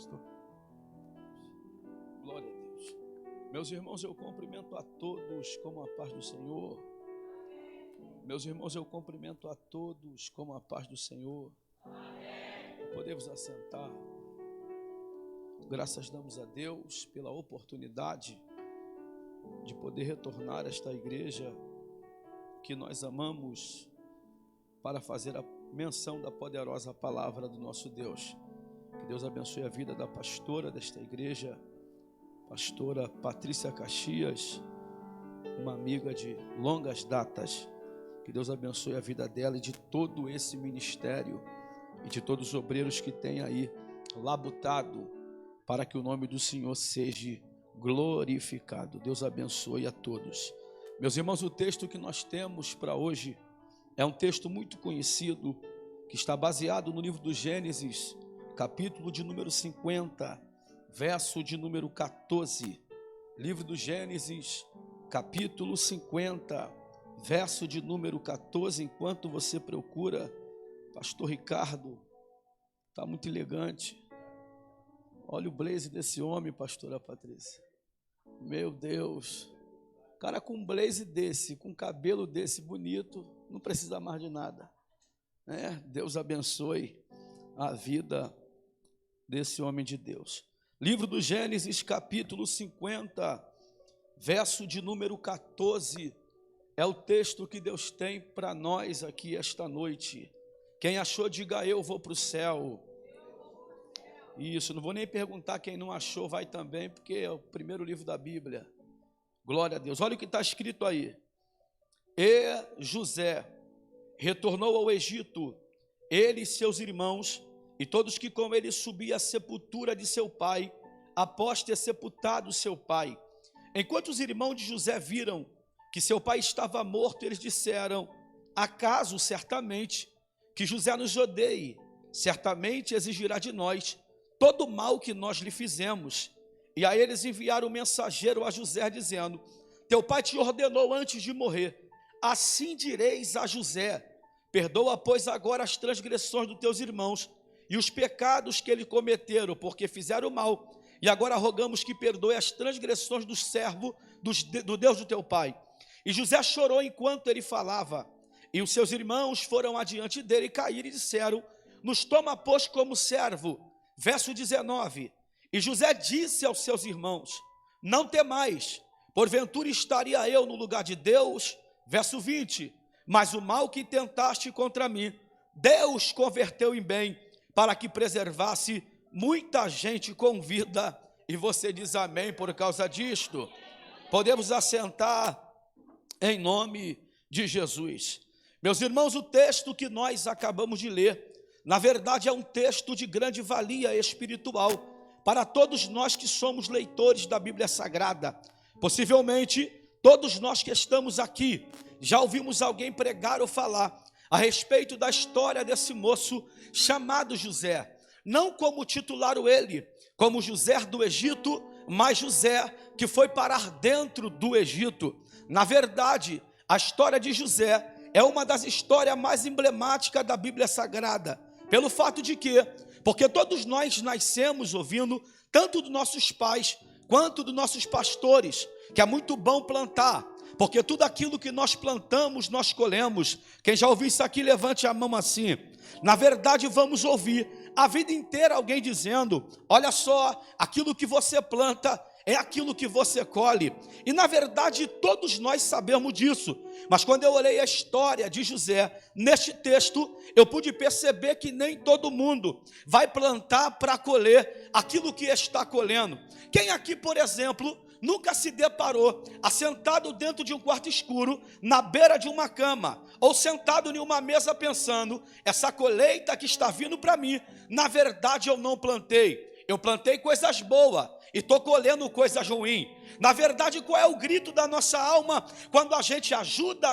pastor. Glória a Deus. Meus irmãos, eu cumprimento a todos com a paz do Senhor. Meus irmãos, eu cumprimento a todos com a paz do Senhor. Podemos assentar. Graças damos a Deus pela oportunidade de poder retornar a esta igreja que nós amamos para fazer a menção da poderosa palavra do nosso Deus. Que Deus abençoe a vida da pastora desta igreja, pastora Patrícia Caxias, uma amiga de longas datas. Que Deus abençoe a vida dela e de todo esse ministério e de todos os obreiros que tem aí labutado para que o nome do Senhor seja glorificado. Deus abençoe a todos. Meus irmãos, o texto que nós temos para hoje é um texto muito conhecido, que está baseado no livro do Gênesis, capítulo de número 50, verso de número 14. Livro do Gênesis, capítulo 50, verso de número 14. Enquanto você procura, pastor Ricardo, está muito elegante. Olha o blaze desse homem, pastora Patrícia. Meu Deus, cara com um blaze desse, com cabelo desse bonito, não precisa mais de nada, né? Deus abençoe a vida desse homem de Deus. Livro do Gênesis, capítulo 50, verso de número 14, é o texto que Deus tem para nós aqui esta noite. Quem achou, diga eu vou para o céu. Isso, não vou nem perguntar, quem não achou vai também, porque é o primeiro livro da Bíblia. Glória a Deus. Olha o que está escrito aí. E José retornou ao Egito, ele e seus irmãos, e todos que com ele subiam à sepultura de seu pai, após ter sepultado seu pai. Enquanto os irmãos de José viram que seu pai estava morto, eles disseram: acaso certamente que José nos odeie, certamente exigirá de nós todo o mal que nós lhe fizemos. E aí eles enviaram um mensageiro a José, dizendo: teu pai te ordenou antes de morrer, assim direis a José: perdoa, pois, agora as transgressões dos teus irmãos e os pecados que eles cometeram, porque fizeram mal, e agora rogamos que perdoe as transgressões do servo do Deus do teu pai. E José chorou enquanto ele falava, e os seus irmãos foram adiante dele e caíram e disseram: nos toma, pois, como servo. Verso 19, e José disse aos seus irmãos: não temais, porventura estaria eu no lugar de Deus? Verso 20, mas o mal que tentaste contra mim, Deus converteu em bem, para que preservasse muita gente com vida. E você diz amém por causa disto? Podemos assentar em nome de Jesus. Meus irmãos, o texto que nós acabamos de ler, na verdade é um texto de grande valia espiritual para todos nós que somos leitores da Bíblia Sagrada. Possivelmente, todos nós que estamos aqui, já ouvimos alguém pregar ou falar a respeito da história desse moço chamado José. Não como titularam ele, como José do Egito, mas José que foi parar dentro do Egito. Na verdade, a história de José é uma das histórias mais emblemáticas da Bíblia Sagrada. Pelo fato de que, porque todos nós nascemos ouvindo, tanto dos nossos pais, quanto dos nossos pastores, que é muito bom plantar, porque tudo aquilo que nós plantamos, nós colhemos. Quem já ouviu isso aqui, levante a mão assim. Na verdade, vamos ouvir a vida inteira alguém dizendo: olha só, aquilo que você planta é aquilo que você colhe. E na verdade todos nós sabemos disso. Mas quando eu olhei a história de José neste texto, eu pude perceber que nem todo mundo vai plantar para colher aquilo que está colhendo. Quem aqui, por exemplo, nunca se deparou assentado dentro de um quarto escuro, na beira de uma cama, ou sentado em uma mesa pensando: essa colheita que está vindo para mim, na verdade eu não plantei. Eu plantei coisas boas, e estou colhendo coisa ruim. Na verdade, qual é o grito da nossa alma? Quando a gente ajuda,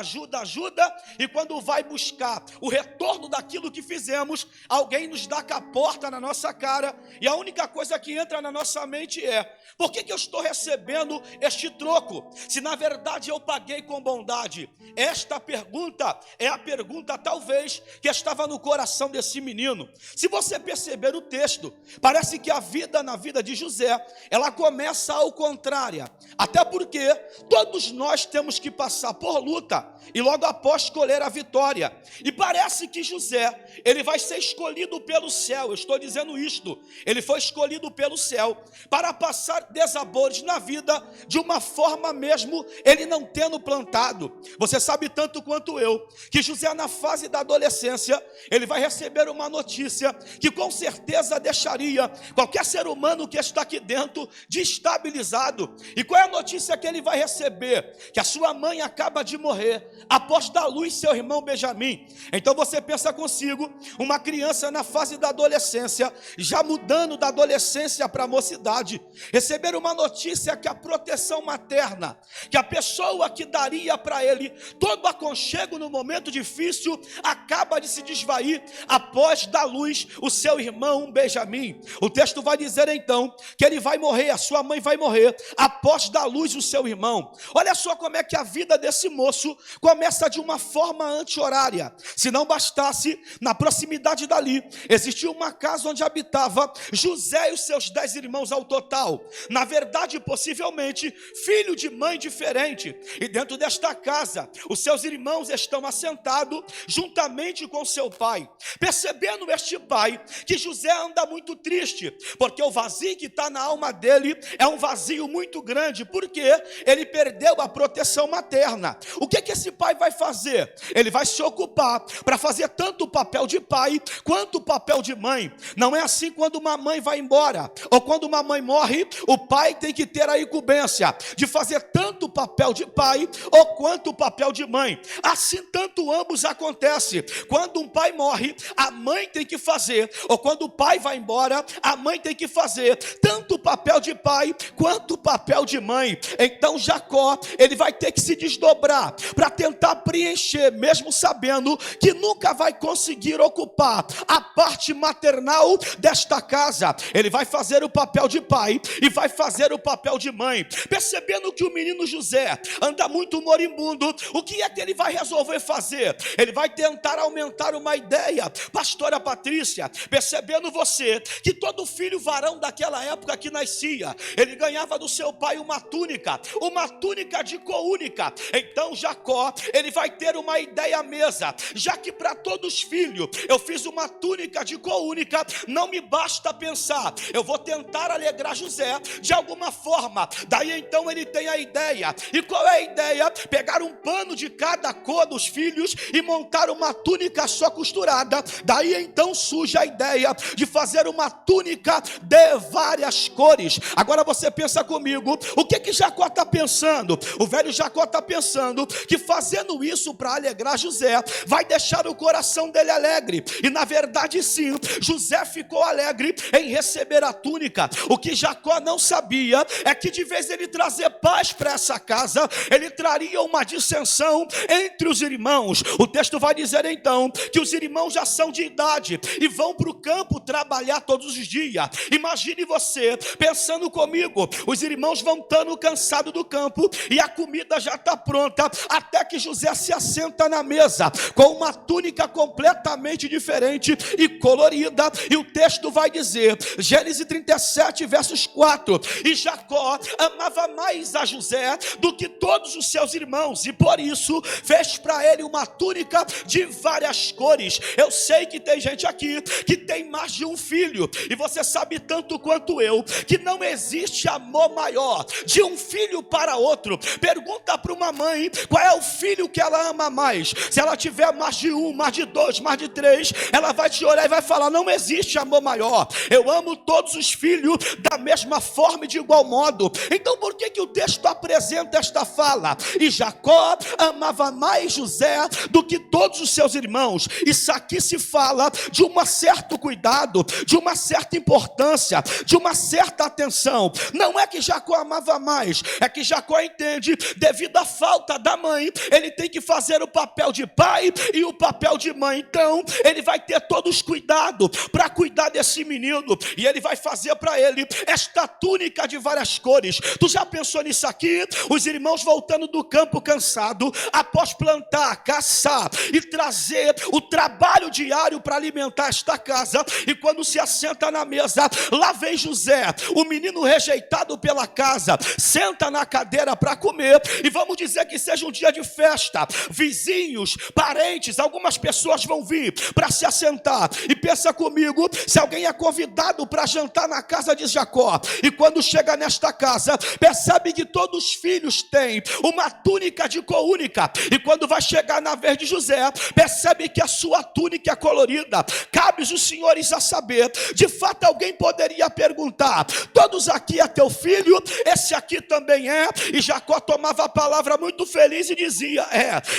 e quando vai buscar o retorno daquilo que fizemos, alguém nos dá com a porta na nossa cara, e a única coisa que entra na nossa mente é: por que eu estou recebendo este troco, se na verdade eu paguei com bondade? Esta pergunta é a pergunta talvez que estava no coração desse menino. Se você perceber o texto, parece que a vida na vida de José, ela começa ao contrário. Até porque todos nós temos que passar por luta e logo após colher a vitória. E parece que José, ele vai ser escolhido pelo céu. Eu estou dizendo isto, ele foi escolhido pelo céu para passar desabores na vida de uma forma mesmo ele não tendo plantado. Você sabe tanto quanto eu que José, na fase da adolescência, ele vai receber uma notícia que com certeza deixaria qualquer ser humano que está aqui dentro destabilizado. E qual é a notícia que ele vai receber? Que a sua mãe acaba de morrer após dar luz seu irmão Benjamim. Então você pensa consigo, uma criança na fase da adolescência, já mudando da adolescência para a mocidade, receber uma notícia que a proteção materna, que a pessoa que daria para ele todo aconchego no momento difícil, acaba de se desvair após dar luz o seu irmão Benjamim. O texto vai dizer então que ele vai morrer, a sua mãe vai morrer após dar luz o seu irmão. Olha só como é que a vida desse moço começa de uma forma anti-horária. Se não bastasse, na proximidade dali existia uma casa onde habitava José e os seus 10 irmãos ao total. Na verdade, possivelmente filho de mãe diferente. E dentro desta casa, os seus irmãos estão assentados juntamente com seu pai. Percebendo este pai que José anda muito triste, porque o vazio que está na alma dele é um vazio muito grande, porque ele perdeu a proteção materna. O que esse pai vai fazer? Ele vai se ocupar para fazer tanto o papel de pai quanto o papel de mãe. Não é assim quando uma mãe vai embora, ou quando uma mãe morre, o pai tem que ter a incumbência de fazer tanto o papel de pai ou quanto o papel de mãe. Assim tanto ambos acontece. Quando um pai morre, a mãe tem que fazer, ou quando o pai vai embora, a mãe tem que fazer tanto o papel de pai quanto o papel de mãe. Então Jacó, ele vai ter que se desdobrar para tentar preencher, mesmo sabendo que nunca vai conseguir ocupar a parte maternal desta casa. Ele vai fazer o papel de pai e vai fazer o papel de mãe. Percebendo que o menino José anda muito moribundo, o que é que ele vai resolver fazer? Ele vai tentar aumentar uma ideia. Pastora Patrícia, percebendo você que todo filho varão daquela época que nascia, ele ganhava do seu pai uma túnica de coúnica. Então Jacó, ele vai ter uma ideia à mesa, já que para todos os filhos eu fiz uma túnica de coúnica, não me basta pensar, eu vou tentar alegrar José de alguma forma. Daí então ele tem a ideia. E qual é a ideia? Pegar um pano de cada cor dos filhos e montar uma túnica só costurada. Daí então surge a ideia de fazer uma túnica de várias cores. Agora você pensa comigo, o que Jacó está pensando? O velho Jacó está pensando que fazendo isso para alegrar José, vai deixar o coração dele alegre. E na verdade sim, José ficou alegre em receber a túnica. O que Jacó não sabia é que de vez ele trazer paz para essa casa, ele traria uma dissensão entre os irmãos. O texto vai dizer então que os irmãos já são de idade e vão para o campo trabalhar todos os dias. Imagine você pensando comigo, os irmãos vão estando cansados do campo e a comida já está pronta, até que José se assenta na mesa com uma túnica completamente diferente e colorida. E o texto vai dizer, Gênesis 37 versos 4, e Jacó amava mais a José do que todos os seus irmãos, e por isso fez para ele uma túnica de várias cores. Eu sei que tem gente aqui que tem mais de um filho, e você sabe tanto quanto eu que não existe amor maior de um filho para outro. Pergunta para uma mãe qual é o filho que ela ama mais. Se ela tiver mais de um, mais de dois, mais de três, ela vai te olhar e vai falar, não existe amor maior. Eu amo todos os filhos da mesma forma e de igual modo. Então por que o texto apresenta esta fala? E Jacó amava mais José do que todos os seus irmãos. Isso aqui se fala de um certo cuidado, de uma certa importância, de uma certa atenção, não é que Jacó amava mais, é que Jacó entende, devido à falta da mãe, ele tem que fazer o papel de pai e o papel de mãe. Então ele vai ter todos os cuidados para cuidar desse menino, e ele vai fazer para ele esta túnica de várias cores. Tu já pensou nisso aqui? Os irmãos voltando do campo cansado, após plantar, caçar e trazer o trabalho diário para alimentar esta casa, e quando se assenta na mesa, lá vem José, o menino rejeitado pela casa, senta na cadeira para comer, e vamos dizer que seja um dia de festa, vizinhos, parentes, algumas pessoas vão vir para se assentar, e pensa comigo, se alguém é convidado para jantar na casa de Jacó, e quando chega nesta casa, percebe que todos os filhos têm uma túnica de cor única, e quando vai chegar na vez de José, percebe que a sua túnica é colorida. Cabe os senhores a saber, de fato alguém poderia perguntar, todos aqui é teu filho? Esse aqui também é? E Jacó tomava a palavra muito feliz e dizia,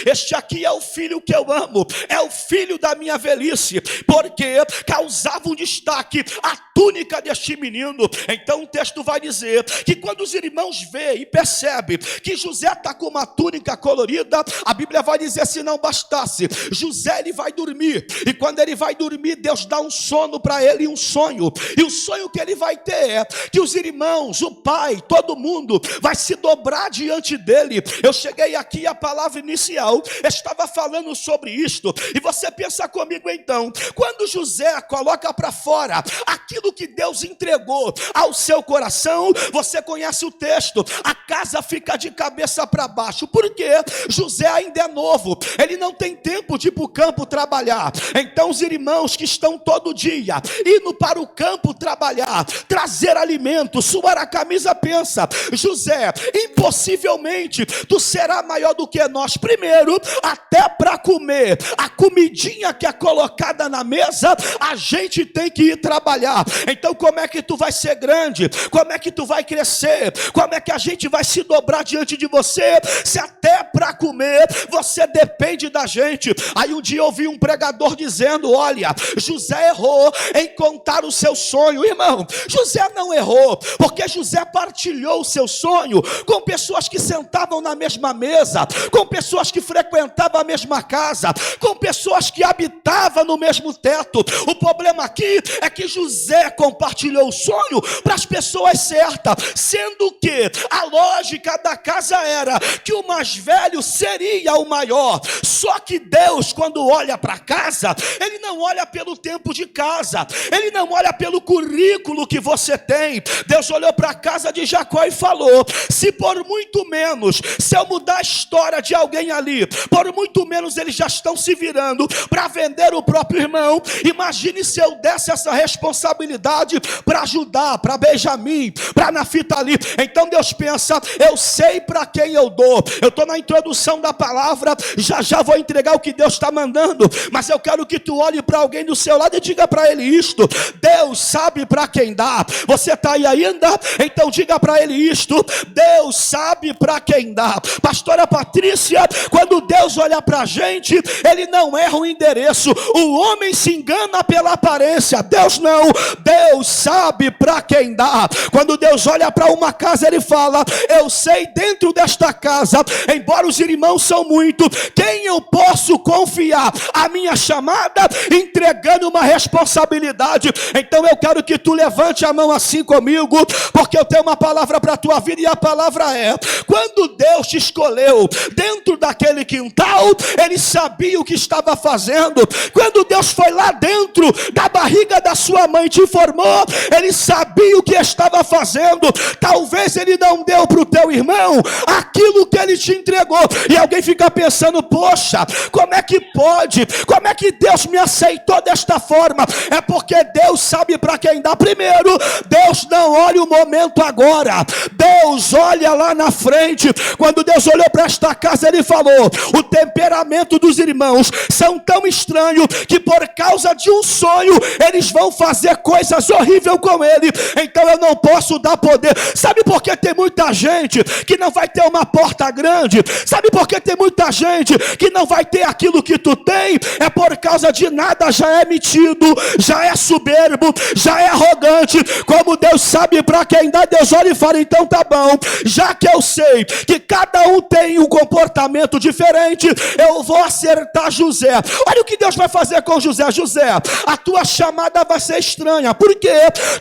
este aqui é o filho que eu amo, é o filho da minha velhice, porque causava um destaque a túnica deste menino. Então o texto vai dizer que quando os irmãos veem e percebem que José está com uma túnica colorida, a Bíblia vai dizer, se não bastasse, José ele vai dormir, e quando ele vai dormir, Deus dá um sono para ele, um sonho, e o sonho que ele vai ter é que os irmãos, o pai, todo mundo vai se dobrar diante dele. Eu cheguei aqui, a palavra inicial estava falando sobre isto, e você pensa comigo então, quando José coloca para fora aquilo que Deus entregou ao seu coração, você conhece o texto, a casa fica de cabeça para baixo, porque José ainda é novo, ele não tem tempo de ir para o campo trabalhar. Então os irmãos que estão todo dia indo para o campo trabalhar, trazer alimento, suar a camisa, pensa, José, impossivelmente tu será maior do que nós. Primeiro, até para comer a comidinha que é colocada na mesa, a gente tem que ir trabalhar. Então como é que tu vai ser grande? Como é que tu vai crescer? Como é que a gente vai se dobrar diante de você, se até para comer você depende da gente? Aí um dia eu ouvi um pregador dizendo, olha, José errou em contar o seu sonho. Irmão, José não errou, porque José partilhou o seu sonho com pessoas que sentavam na mesma mesa, com pessoas que frequentavam a mesma casa, com pessoas que habitavam no mesmo teto. O problema aqui é que José compartilhou o sonho para as pessoas certas, sendo que a lógica da casa era que o mais velho seria o maior. Só que Deus, quando olha para a casa, ele não olha pelo tempo de casa, ele não olha pelo currículo que você tem. Deus olhou para a casa de Jacó e falou, se por muito menos, se eu mudar a história de alguém ali, por muito menos eles já estão se virando para vender o próprio irmão, imagine se eu desse essa responsabilidade para Judá, para Benjamim, para Naftali. Então Deus pensa, eu sei para quem eu dou. Eu estou na introdução da palavra, já vou entregar o que Deus está mandando, mas eu quero que tu olhe para alguém do seu lado e diga para ele isto, Deus sabe para quem dá. Você está aí ainda? Então diga para ele isto, Deus sabe para quem dá. Pastora Patrícia, quando Deus olha para a gente, ele não erra o endereço. O homem se engana pela aparência, Deus não. Deus sabe para quem dá. Quando Deus olha para uma casa, ele fala, eu sei dentro desta casa, embora os irmãos são muito, quem eu posso confiar a minha chamada, entregando uma responsabilidade. Então eu quero que tu levante a mão assim comigo, porque eu tenho uma palavra para a tua vida, e a palavra é, quando Deus te escolheu dentro daquele quintal, ele sabia o que estava fazendo. Quando Deus foi lá dentro da barriga da sua mãe e te formou, ele sabia o que estava fazendo. Talvez ele não deu para o teu irmão aquilo que ele te entregou, e alguém fica pensando, poxa, como é que pode? Como é que Deus me aceitou desta forma? É porque Deus sabe para quem dá. Primeiro, Deus não olha o momento agora, Deus olha lá na frente. Quando Deus olhou para esta casa, ele falou, o temperamento dos irmãos são tão estranhos que por causa de um sonho eles vão fazer coisas horríveis com ele. Então eu não posso dar poder. Sabe por que tem muita gente que não vai ter uma porta grande? Sabe por que tem muita gente que não vai ter aquilo que tu tem? É por causa de nada, já é metido, já é soberbo, já é arrogante. Como Deus sabe para quem dá, Deus olha e fala, então tá bom, já que eu sei que cada um tem um comportamento diferente, eu vou acertar José. Olha o que Deus vai fazer com José. José, a tua chamada vai ser estranha, porque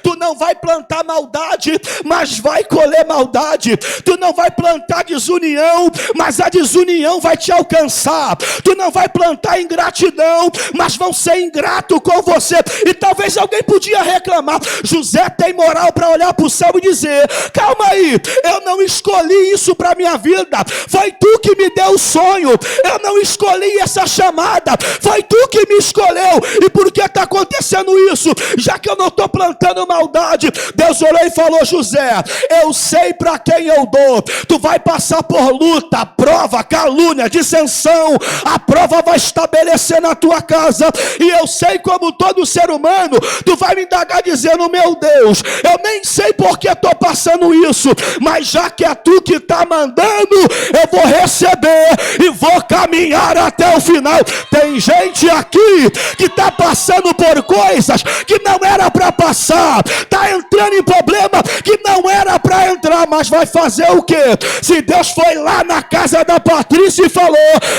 tu não vai plantar maldade, mas vai colher maldade. Tu não vai plantar desunião, mas a desunião vai te alcançar. Tu não vai plantar ingratidão, mas vão ser ingrato com você. E talvez alguém podia reclamar, José tem moral para olhar para o céu e dizer, calma aí, eu não escolhi isso para minha vida, foi tu que me deu o sonho, eu não escolhi essa chamada, foi tu que me escolheu. E por que está acontecendo isso? Já que eu não estou plantando maldade, Deus olhou e falou, José, eu sei para quem eu dou. Tu vai passar por luta, prova, calúnia, dissensão. A prova vai estabelecer na tua casa. E eu sei, como todo ser humano, tu vai me indagar dizendo, meu Deus, eu nem sei por que estou passando isso, mas já que é tu que está mandando, eu vou receber e vou caminhar até o final. Tem gente aqui que está passando por coisas que não era para passar, está entrando em problema que não era para entrar, mas vai fazer o quê? Se Deus foi lá na casa da Patrícia e falou,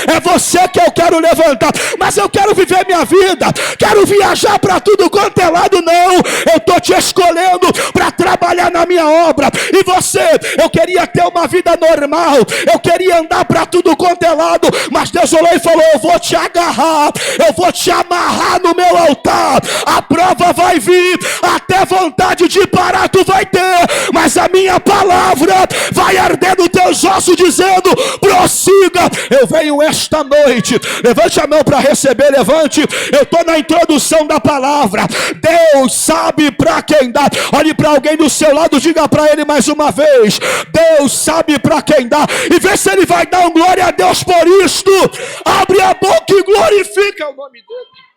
é você que eu quero levantar, mas eu quero viver minha vida, quero viajar para tudo quanto é lado, não, eu estou te escolhendo para trabalhar na minha obra. E você, eu queria ter uma vida normal, eu queria andar para tudo quanto é lado, mas Deus olhou e falou, eu vou te agarrar, eu vou te amarrar no meu altar. A prova vai vir, até vontade de parar tu vai ter, mas a minha palavra vai arder nos teus ossos dizendo, prossiga. Eu venho esta noite, levante a mão para receber, levante, eu estou na introdução da palavra. Deus sabe para quem dá. Olhe para alguém do seu lado, diga para ele mais uma vez, Deus sabe para quem dá, e vê se ele vai dar um glória a Deus por isto. Abre a boca e glorifica o nome dele.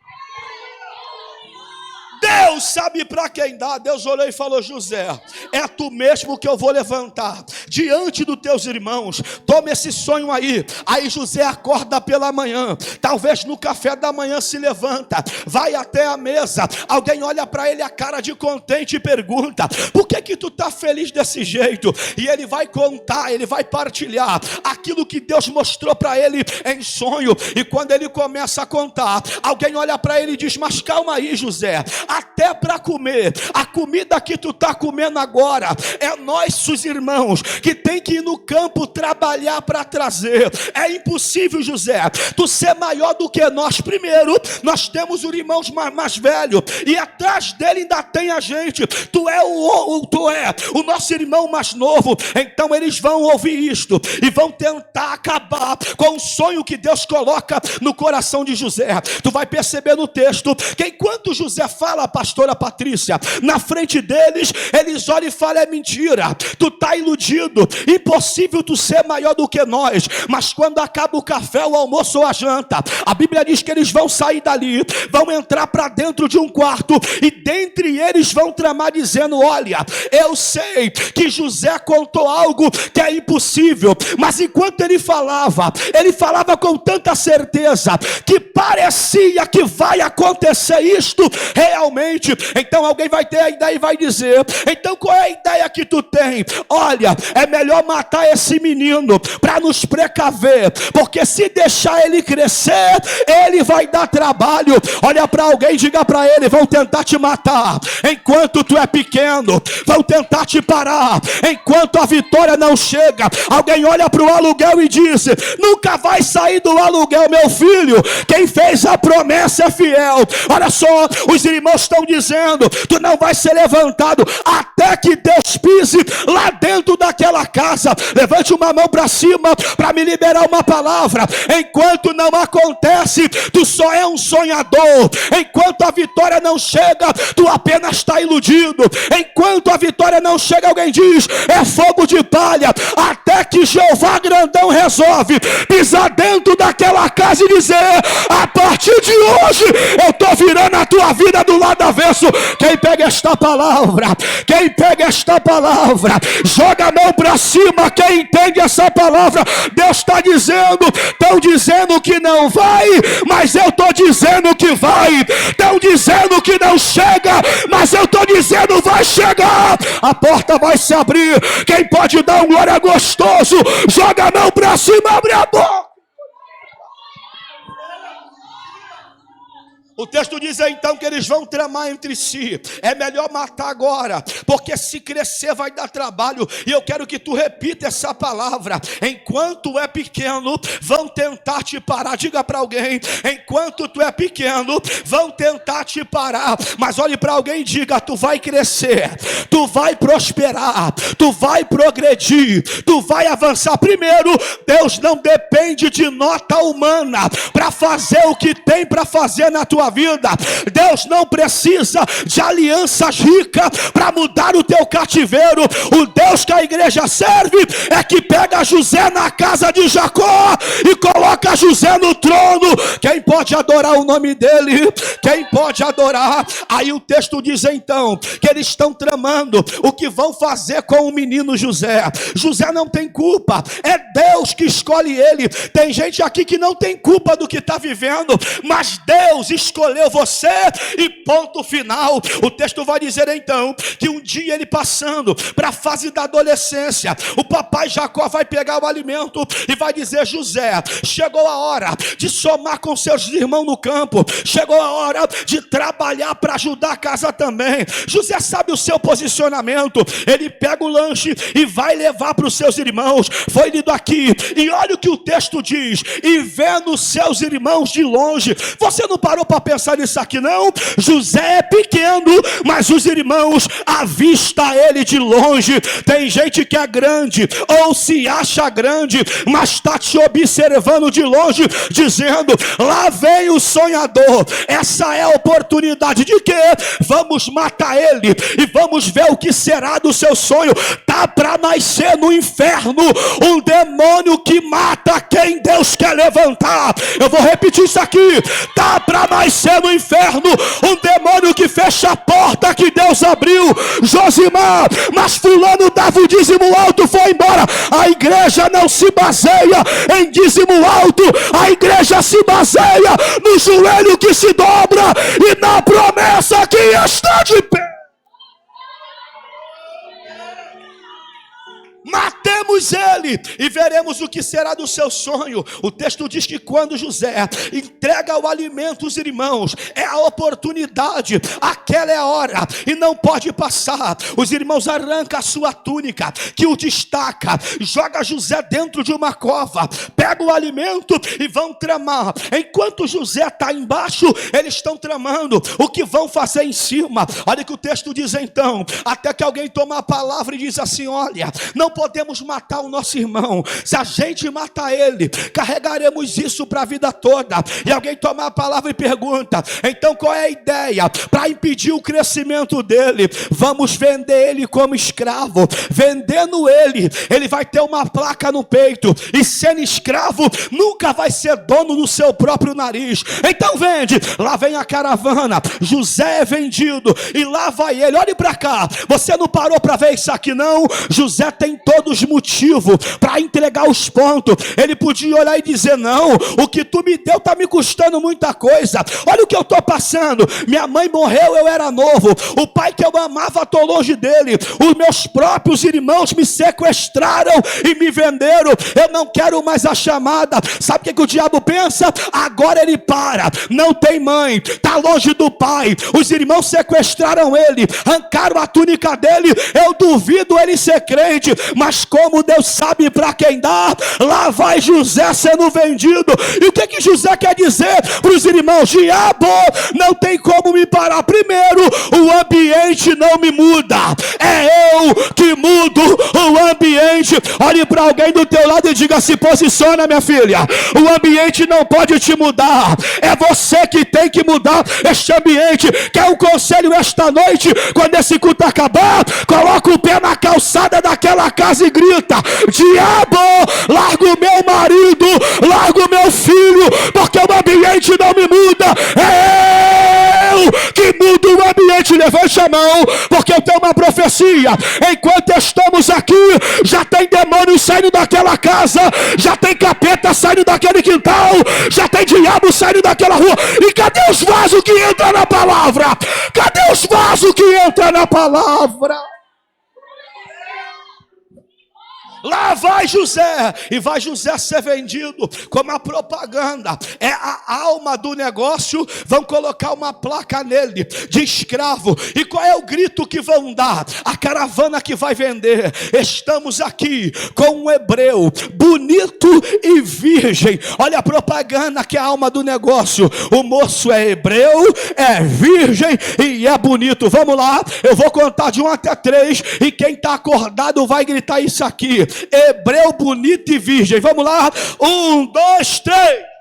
Deus sabe para quem dá. Deus olhou e falou, José, é tu mesmo que eu vou levantar diante dos teus irmãos. Toma esse sonho aí. Aí José acorda pela manhã, talvez no café da manhã se levanta, vai até a mesa. Alguém olha para ele a cara de contente e pergunta, por que tu tá feliz desse jeito? E ele vai contar, ele vai partilhar aquilo que Deus mostrou para ele em sonho. E quando ele começa a contar, alguém olha para ele e diz, mas calma aí, José, até para comer, a comida que tu está comendo agora, é nós, os irmãos, que tem que ir no campo trabalhar para trazer. É impossível, José, tu ser maior do que nós. Primeiro, nós temos o irmão mais velho, e atrás dele ainda tem a gente. Tu é o nosso irmão mais novo. Então eles vão ouvir isto e vão tentar acabar com o sonho que Deus coloca no coração de José. Tu vai perceber no texto que enquanto José fala, pastora Patrícia, na frente deles, eles olham e falam, é mentira, tu tá iludido, impossível tu ser maior do que nós. Mas quando acaba o café, o almoço ou a janta, a Bíblia diz que eles vão sair dali, vão entrar para dentro de um quarto, e dentre eles vão tramar dizendo, olha, eu sei que José contou algo que é impossível, mas enquanto ele falava com tanta certeza, que parecia que vai acontecer isto realmente. Então alguém vai ter a ideia e vai dizer, então qual é a ideia que tu tem? Olha, é melhor matar esse menino para nos precaver, porque se deixar ele crescer, ele vai dar trabalho. Olha para alguém e diga para ele, vão tentar te matar enquanto tu é pequeno, vão tentar te parar enquanto a vitória não chega. Alguém olha para o aluguel e diz, nunca vai sair do aluguel, meu filho, quem fez a promessa é fiel. Olha só, os irmãos estão dizendo, tu não vai ser levantado até que Deus pise lá dentro daquela casa. Levante uma mão para cima para me liberar uma palavra. Enquanto não acontece, tu só é um sonhador. Enquanto a vitória não chega, tu apenas está iludido. Enquanto a vitória não chega, alguém diz, é fogo de palha. Até é que Jeová grandão resolve pisar dentro daquela casa e dizer: a partir de hoje eu estou virando a tua vida do lado avesso. Quem pega esta palavra, quem pega esta palavra, joga a mão para cima. Quem entende essa palavra? Deus está dizendo: estão dizendo que não vai, mas eu estou dizendo que vai. Estão dizendo que não chega, mas eu estou dizendo vai chegar. A porta vai se abrir. Quem pode dar um glória gostoso, joga a mão para cima, abre a boca. O texto diz então que eles vão tramar entre si. É melhor matar agora, porque se crescer vai dar trabalho. E eu quero que tu repita essa palavra: enquanto é pequeno, vão tentar te parar. Diga para alguém: enquanto tu é pequeno, vão tentar te parar. Mas olhe para alguém e diga: tu vai crescer, tu vai prosperar, tu vai progredir, tu vai avançar. Primeiro, Deus não depende de nota humana para fazer o que tem para fazer na tua vida. Deus não precisa de alianças ricas para mudar o teu cativeiro. O Deus que a igreja serve é que pega José na casa de Jacó e coloca José no trono. Quem pode adorar o nome dele? Quem pode adorar? Aí o texto diz então que eles estão tramando o que vão fazer com o menino José. José não tem culpa, é Deus que escolhe ele. Tem gente aqui que não tem culpa do que está vivendo, mas Deus escolheu você e ponto final. O texto vai dizer então que um dia ele passando para a fase da adolescência, o papai Jacó vai pegar o alimento e vai dizer: José, chegou a hora de somar com seus irmãos no campo, chegou a hora de trabalhar para ajudar a casa também. José sabe o seu posicionamento, ele pega o lanche e vai levar para os seus irmãos. Foi lido aqui, e olha o que o texto diz: e vendo seus irmãos de longe. Você não parou para pensar nisso aqui não? José é pequeno, mas os irmãos avistam ele de longe. Tem gente que é grande ou se acha grande, mas está te observando de longe, dizendo: lá vem o sonhador. Essa é a oportunidade de quê? Vamos matar ele e vamos ver o que será do seu sonho. Tá para nascer no inferno um demônio que mata quem Deus quer levantar. Eu vou repetir isso aqui: tá para nascer no inferno um demônio que fecha a porta que Deus abriu. Josimar, mas fulano dava o dízimo alto, foi embora. A igreja não se baseia em dízimo alto, a igreja se baseia no joelho que se dobra e na promessa que está de pé. Matemos ele e veremos o que será do seu sonho. O texto diz que quando José entrega o alimento aos irmãos, é a oportunidade, aquela é a hora e não pode passar. Os irmãos arrancam a sua túnica que o destaca, joga José dentro de uma cova, pega o alimento e vão tramar. Enquanto José está embaixo, eles estão tramando o que vão fazer em cima. Olha o que o texto diz então, até que alguém toma a palavra e diz assim: olha, não podemos matar o nosso irmão. Se a gente matar ele, carregaremos isso para a vida toda. E alguém toma a palavra e pergunta: então qual é a ideia para impedir o crescimento dele? Vamos vender ele como escravo. Vendendo ele, ele vai ter uma placa no peito, e sendo escravo, nunca vai ser dono do seu próprio nariz. Então vende. Lá vem a caravana, José é vendido, e lá vai ele. Olhe para cá, você não parou para ver isso aqui não? José tem todos os motivos para entregar os pontos. Ele podia olhar e dizer: não, o que tu me deu está me custando muita coisa. Olha o que eu estou passando. Minha mãe morreu, eu era novo. O pai que eu amava, estou longe dele. Os meus próprios irmãos me sequestraram e me venderam. Eu não quero mais a chamada. Sabe o que o diabo pensa? Agora ele para. Não tem mãe, está longe do pai. Os irmãos sequestraram ele, arrancaram a túnica dele. Eu duvido ele ser crente, mas como Deus sabe para quem dá, lá vai José sendo vendido. E o que José quer dizer para os irmãos? Diabo, não tem como me parar. Primeiro, o ambiente não me muda, é eu que mudo o ambiente. ambiente. Olhe para alguém do teu lado e diga: se posiciona, minha filha. O ambiente não pode te mudar, é você que tem que mudar este ambiente. Quer um conselho esta noite? Quando esse culto acabar, coloca o pé na calçada daquela casa e grita: diabo, larga o meu marido, larga o meu filho, porque o ambiente não me muda, é eu que mudo o ambiente. Levante a mão, porque eu tenho uma profecia. Enquanto estamos aqui, já tem demônio saindo daquela casa, já tem capeta saindo daquele quintal, já tem diabo saindo daquela rua. E cadê os vasos que entram na palavra? Cadê os vasos que entram na palavra? Lá vai José, e vai José ser vendido como a propaganda, é a alma do negócio. Vão colocar uma placa nele de escravo, e qual é o grito que vão dar? A caravana que vai vender: estamos aqui com um hebreu, bonito e virgem. Olha a propaganda que é a alma do negócio. O moço é hebreu, é virgem e é bonito. Vamos lá, eu vou contar de 1 até 3, e quem está acordado vai gritar isso aqui: hebreu, bonito e virgem. Vamos lá, 1, 2, 3.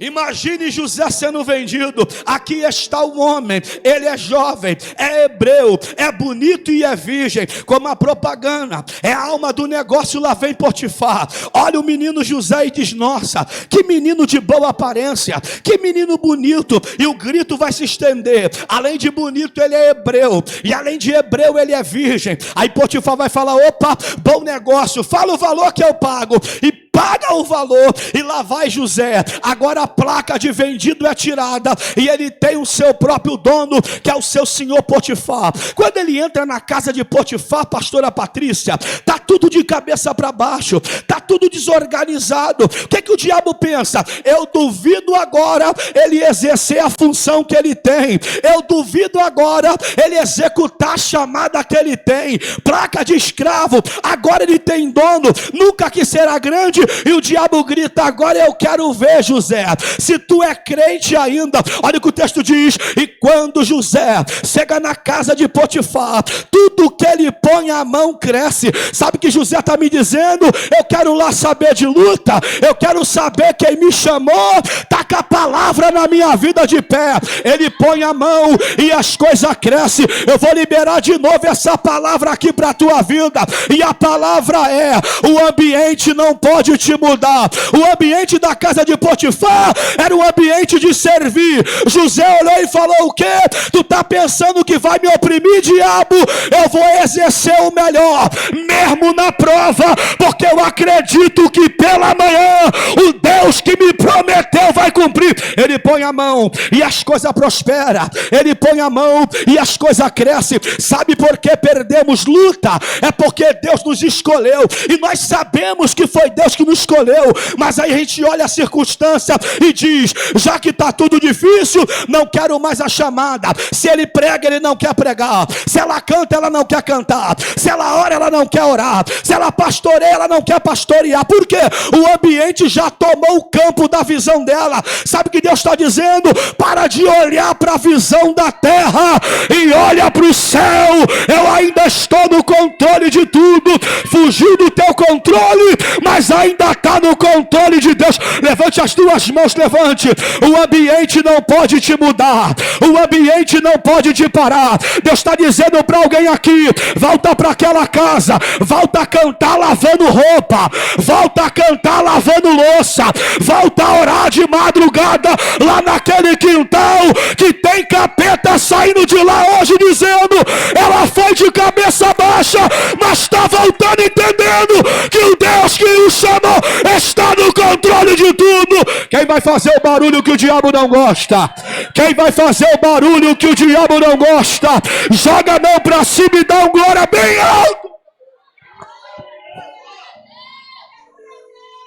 Imagine José sendo vendido. Aqui está o homem, ele é jovem, é hebreu, é bonito e é virgem. Como a propaganda, é a alma do negócio. Lá vem Potifar, olha o menino José e diz: nossa, que menino de boa aparência, que menino bonito. E o grito vai se estender: além de bonito, ele é hebreu, e além de hebreu, ele é virgem. Aí Potifar vai falar: opa, bom negócio, fala o valor que eu pago. E paga o valor, e lá vai José. Agora a placa de vendido é tirada, e ele tem o seu próprio dono, que é o seu senhor Potifar. Quando ele entra na casa de Potifar, pastora Patrícia, tá tudo de cabeça para baixo, tá tudo desorganizado. O que o diabo pensa? Eu duvido agora ele exercer a função que ele tem, eu duvido agora ele executar a chamada que ele tem. Placa de escravo, agora ele tem dono, nunca que será grande. E o diabo grita: agora eu quero ver, José, se tu é crente ainda. Olha o que o texto diz: e quando José chega na casa de Potifar, tudo que ele põe a mão cresce. Sabe o que José está me dizendo? Eu quero lá saber de luta, eu quero saber quem me chamou, taca a palavra na minha vida de pé. Ele põe a mão e as coisas crescem. Eu vou liberar de novo essa palavra aqui para a tua vida, e a palavra é: o ambiente não pode te mudar. O ambiente da casa de Potifar era um ambiente de servir. José olhou e falou: o quê? Tu tá pensando que vai me oprimir, diabo? Eu vou exercer o melhor, mesmo na prova, porque eu acredito que pela manhã o Deus que me prometeu vai cumprir. Ele põe a mão e as coisas prosperam. Ele põe a mão e as coisas crescem. Sabe por que perdemos luta? É porque Deus nos escolheu, e nós sabemos que foi Deus que nos escolheu, mas aí a gente olha a circunstância e diz: já que está tudo difícil, não quero mais a chamada. Se ele prega, ele não quer pregar. Se ela canta, ela não quer cantar. Se ela ora, ela não quer orar. Se ela pastoreia, ela não quer pastorear. Por quê? O ambiente já tomou o campo da visão dela. Sabe o que Deus está dizendo? Para de olhar para a visão da terra e olha para o céu. Eu ainda estou no controle de tudo. Fugiu do teu controle, mas ainda está no controle de Deus. Levante as tuas mãos, levante. O ambiente não pode te mudar, o ambiente não pode te parar. Deus está dizendo para alguém aqui: volta para aquela casa, volta a cantar lavando roupa, volta a cantar lavando louça, volta a orar de madrugada lá naquele quintal que tem capeta saindo de lá hoje dizendo: ela foi de cabeça baixa, mas está voltando, entendendo que o Deus que o chamou está no controle de tudo. Quem vai fazer o barulho que o diabo não gosta? Quem vai fazer o barulho que o diabo não gosta? Joga a mão para cima e dá um glória bem alto.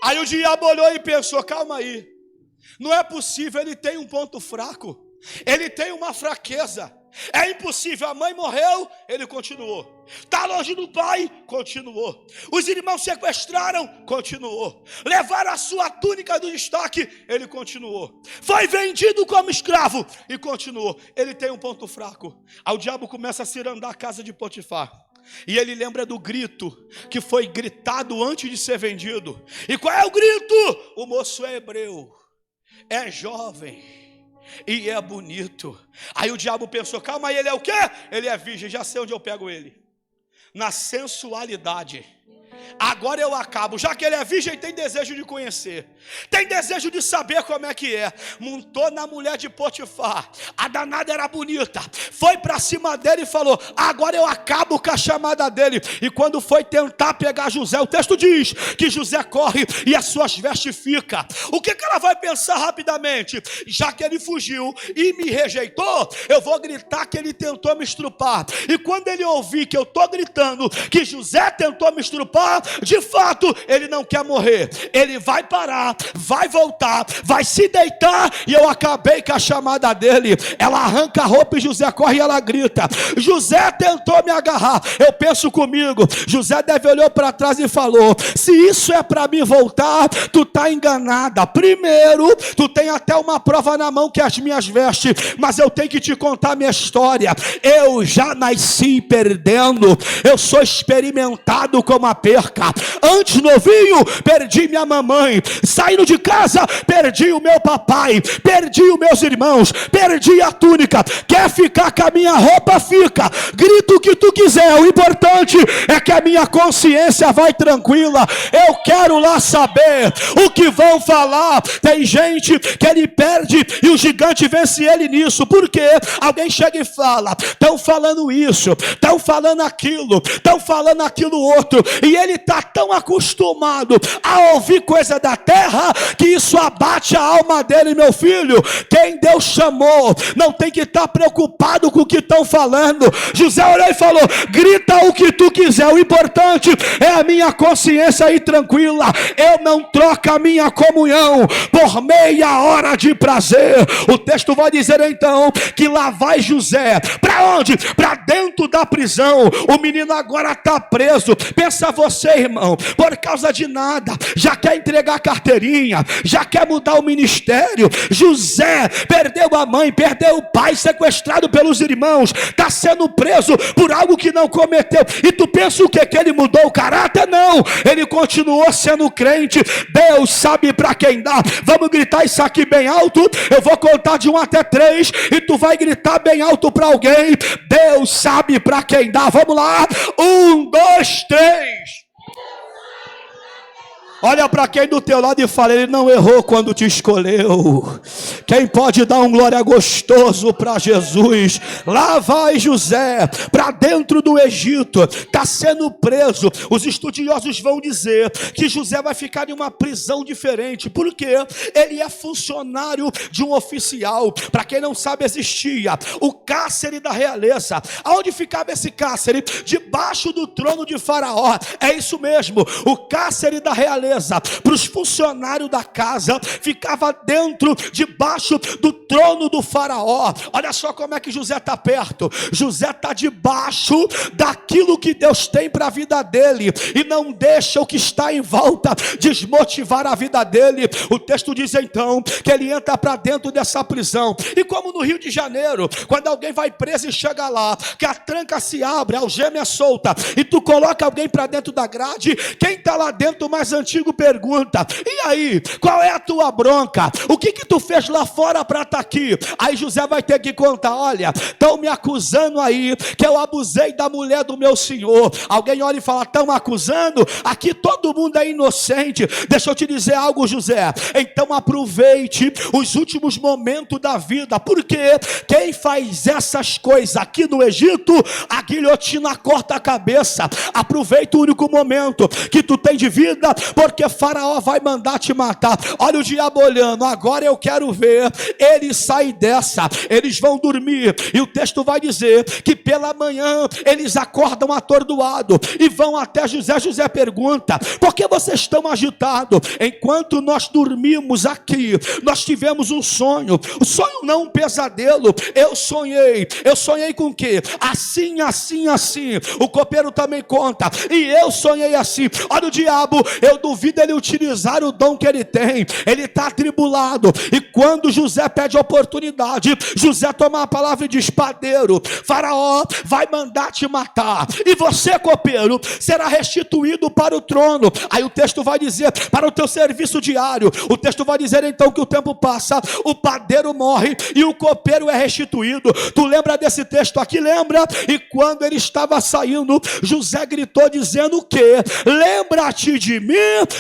Aí o diabo olhou e pensou: calma aí, não é possível, ele tem um ponto fraco, ele tem uma fraqueza. É impossível, a mãe morreu, ele continuou. Está longe do pai, continuou. Os irmãos sequestraram, continuou. Levaram a sua túnica do destaque, ele continuou. Foi vendido como escravo e continuou. Ele tem um ponto fraco. Aí o diabo começa a cirandar a casa de Potifar. E ele lembra do grito que foi gritado antes de ser vendido. E qual é o grito? O moço é hebreu, é jovem e é bonito. Aí o diabo pensou, calma aí, ele é o quê? Ele é virgem, já sei onde eu pego ele. Na sensualidade. Agora eu acabo, já que ele é virgem, tem desejo de conhecer, tem desejo de saber como é que é. Montou na mulher de Potifar, a danada era bonita, foi para cima dele e falou, agora eu acabo com a chamada dele. E quando foi tentar pegar José, o texto diz que José corre e as suas vestes ficam. O que ela vai pensar rapidamente? Já que ele fugiu e me rejeitou, eu vou gritar que ele tentou me estrupar. E quando ele ouvir que eu estou gritando que José tentou me estrupar, de fato, ele não quer morrer. Ele vai parar, vai voltar, vai se deitar. E eu acabei com a chamada dele. Ela arranca a roupa e José corre e ela grita, José tentou me agarrar. Eu penso comigo, José deve olhar para trás e falou, se isso é para mim voltar, tu tá enganada. Primeiro, tu tem até uma prova na mão que é as minhas vestes, mas eu tenho que te contar a minha história. Eu já nasci perdendo, eu sou experimentado como a perca. Antes novinho, perdi minha mamãe. Saindo de casa, perdi o meu papai, perdi os meus irmãos, perdi a túnica. Quer ficar com a minha roupa? Fica. Grita o que tu quiser. O importante é que a minha consciência vai tranquila. Eu quero lá saber o que vão falar. Tem gente que ele perde e o gigante vence ele nisso. Por quê? Alguém chega e fala, estão falando isso, estão falando aquilo, estão falando aquilo outro, e ele está tão acostumado a ouvir coisa da terra que isso abate a alma dele. Meu filho, quem Deus chamou não tem que estar preocupado com o que estão falando. José olhou e falou, grita o que tu quiser, o importante é a minha consciência aí tranquila. Eu não troco a minha comunhão por meia hora de prazer. O texto vai dizer então que lá vai José, para onde? Para dentro da prisão. O menino agora está preso. Pensa você, irmão, por causa de nada, já quer entregar carteirinha, já quer mudar o ministério. José perdeu a mãe, perdeu o pai, sequestrado pelos irmãos, está sendo preso por algo que não cometeu. E tu pensa o quê? Que ele mudou o caráter? Não, ele continuou sendo crente. Deus sabe para quem dá. Vamos gritar isso aqui bem alto. Eu vou contar de 1 até 3 e tu vai gritar bem alto para alguém. Deus sabe para quem dá. Vamos lá, 1, 2, 3. Olha para quem do teu lado e fala, ele não errou quando te escolheu. Quem pode dar um glória gostoso para Jesus? Lá vai José, para dentro do Egito, está sendo preso. Os estudiosos vão dizer que José vai ficar em uma prisão diferente, porque ele é funcionário de um oficial. Para quem não sabe, existia o cárcere da realeza. Aonde ficava esse cárcere? Debaixo do trono de Faraó. É isso mesmo, o cárcere da realeza. Para os funcionários da casa, ficava dentro, debaixo do trono do Faraó. Olha só como é que José está perto. José está debaixo daquilo que Deus tem para a vida dele, e não deixa o que está em volta desmotivar a vida dele. O texto diz então que ele entra para dentro dessa prisão. E como no Rio de Janeiro, quando alguém vai preso e chega lá, que a tranca se abre, a algema é solta, e tu coloca alguém para dentro da grade, quem está lá dentro mais antigo pergunta, e aí, qual é a tua bronca? O que tu fez lá fora para estar aqui? Aí José vai ter que contar, olha, estão me acusando aí que eu abusei da mulher do meu senhor. Alguém olha e fala, estão acusando? Aqui todo mundo é inocente. Deixa eu te dizer algo, José, então aproveite os últimos momentos da vida, porque quem faz essas coisas aqui no Egito, a guilhotina corta a cabeça. Aproveita o único momento que tu tem de vida, porque Faraó vai mandar te matar. Olha o diabo olhando, agora eu quero ver ele sair dessa. Eles vão dormir, e o texto vai dizer que pela manhã eles acordam atordoados e vão até José. José pergunta, por que vocês estão agitados? Enquanto nós dormimos aqui, nós tivemos um sonho. O sonho não um pesadelo. Eu sonhei com o quê? Assim, assim, assim. O copeiro também conta, e eu sonhei assim. Olha o diabo, eu dormi duvida ele utilizar o dom que ele tem. Ele está atribulado. E quando José pede oportunidade, José toma a palavra e diz: padeiro, Faraó vai mandar te matar, e você, copeiro, será restituído para o trono. Aí o texto vai dizer: para o teu serviço diário. O texto vai dizer então que o tempo passa, o padeiro morre e o copeiro é restituído. Tu lembra desse texto aqui? Lembra? E quando ele estava saindo, José gritou dizendo o quê? Lembra-te de mim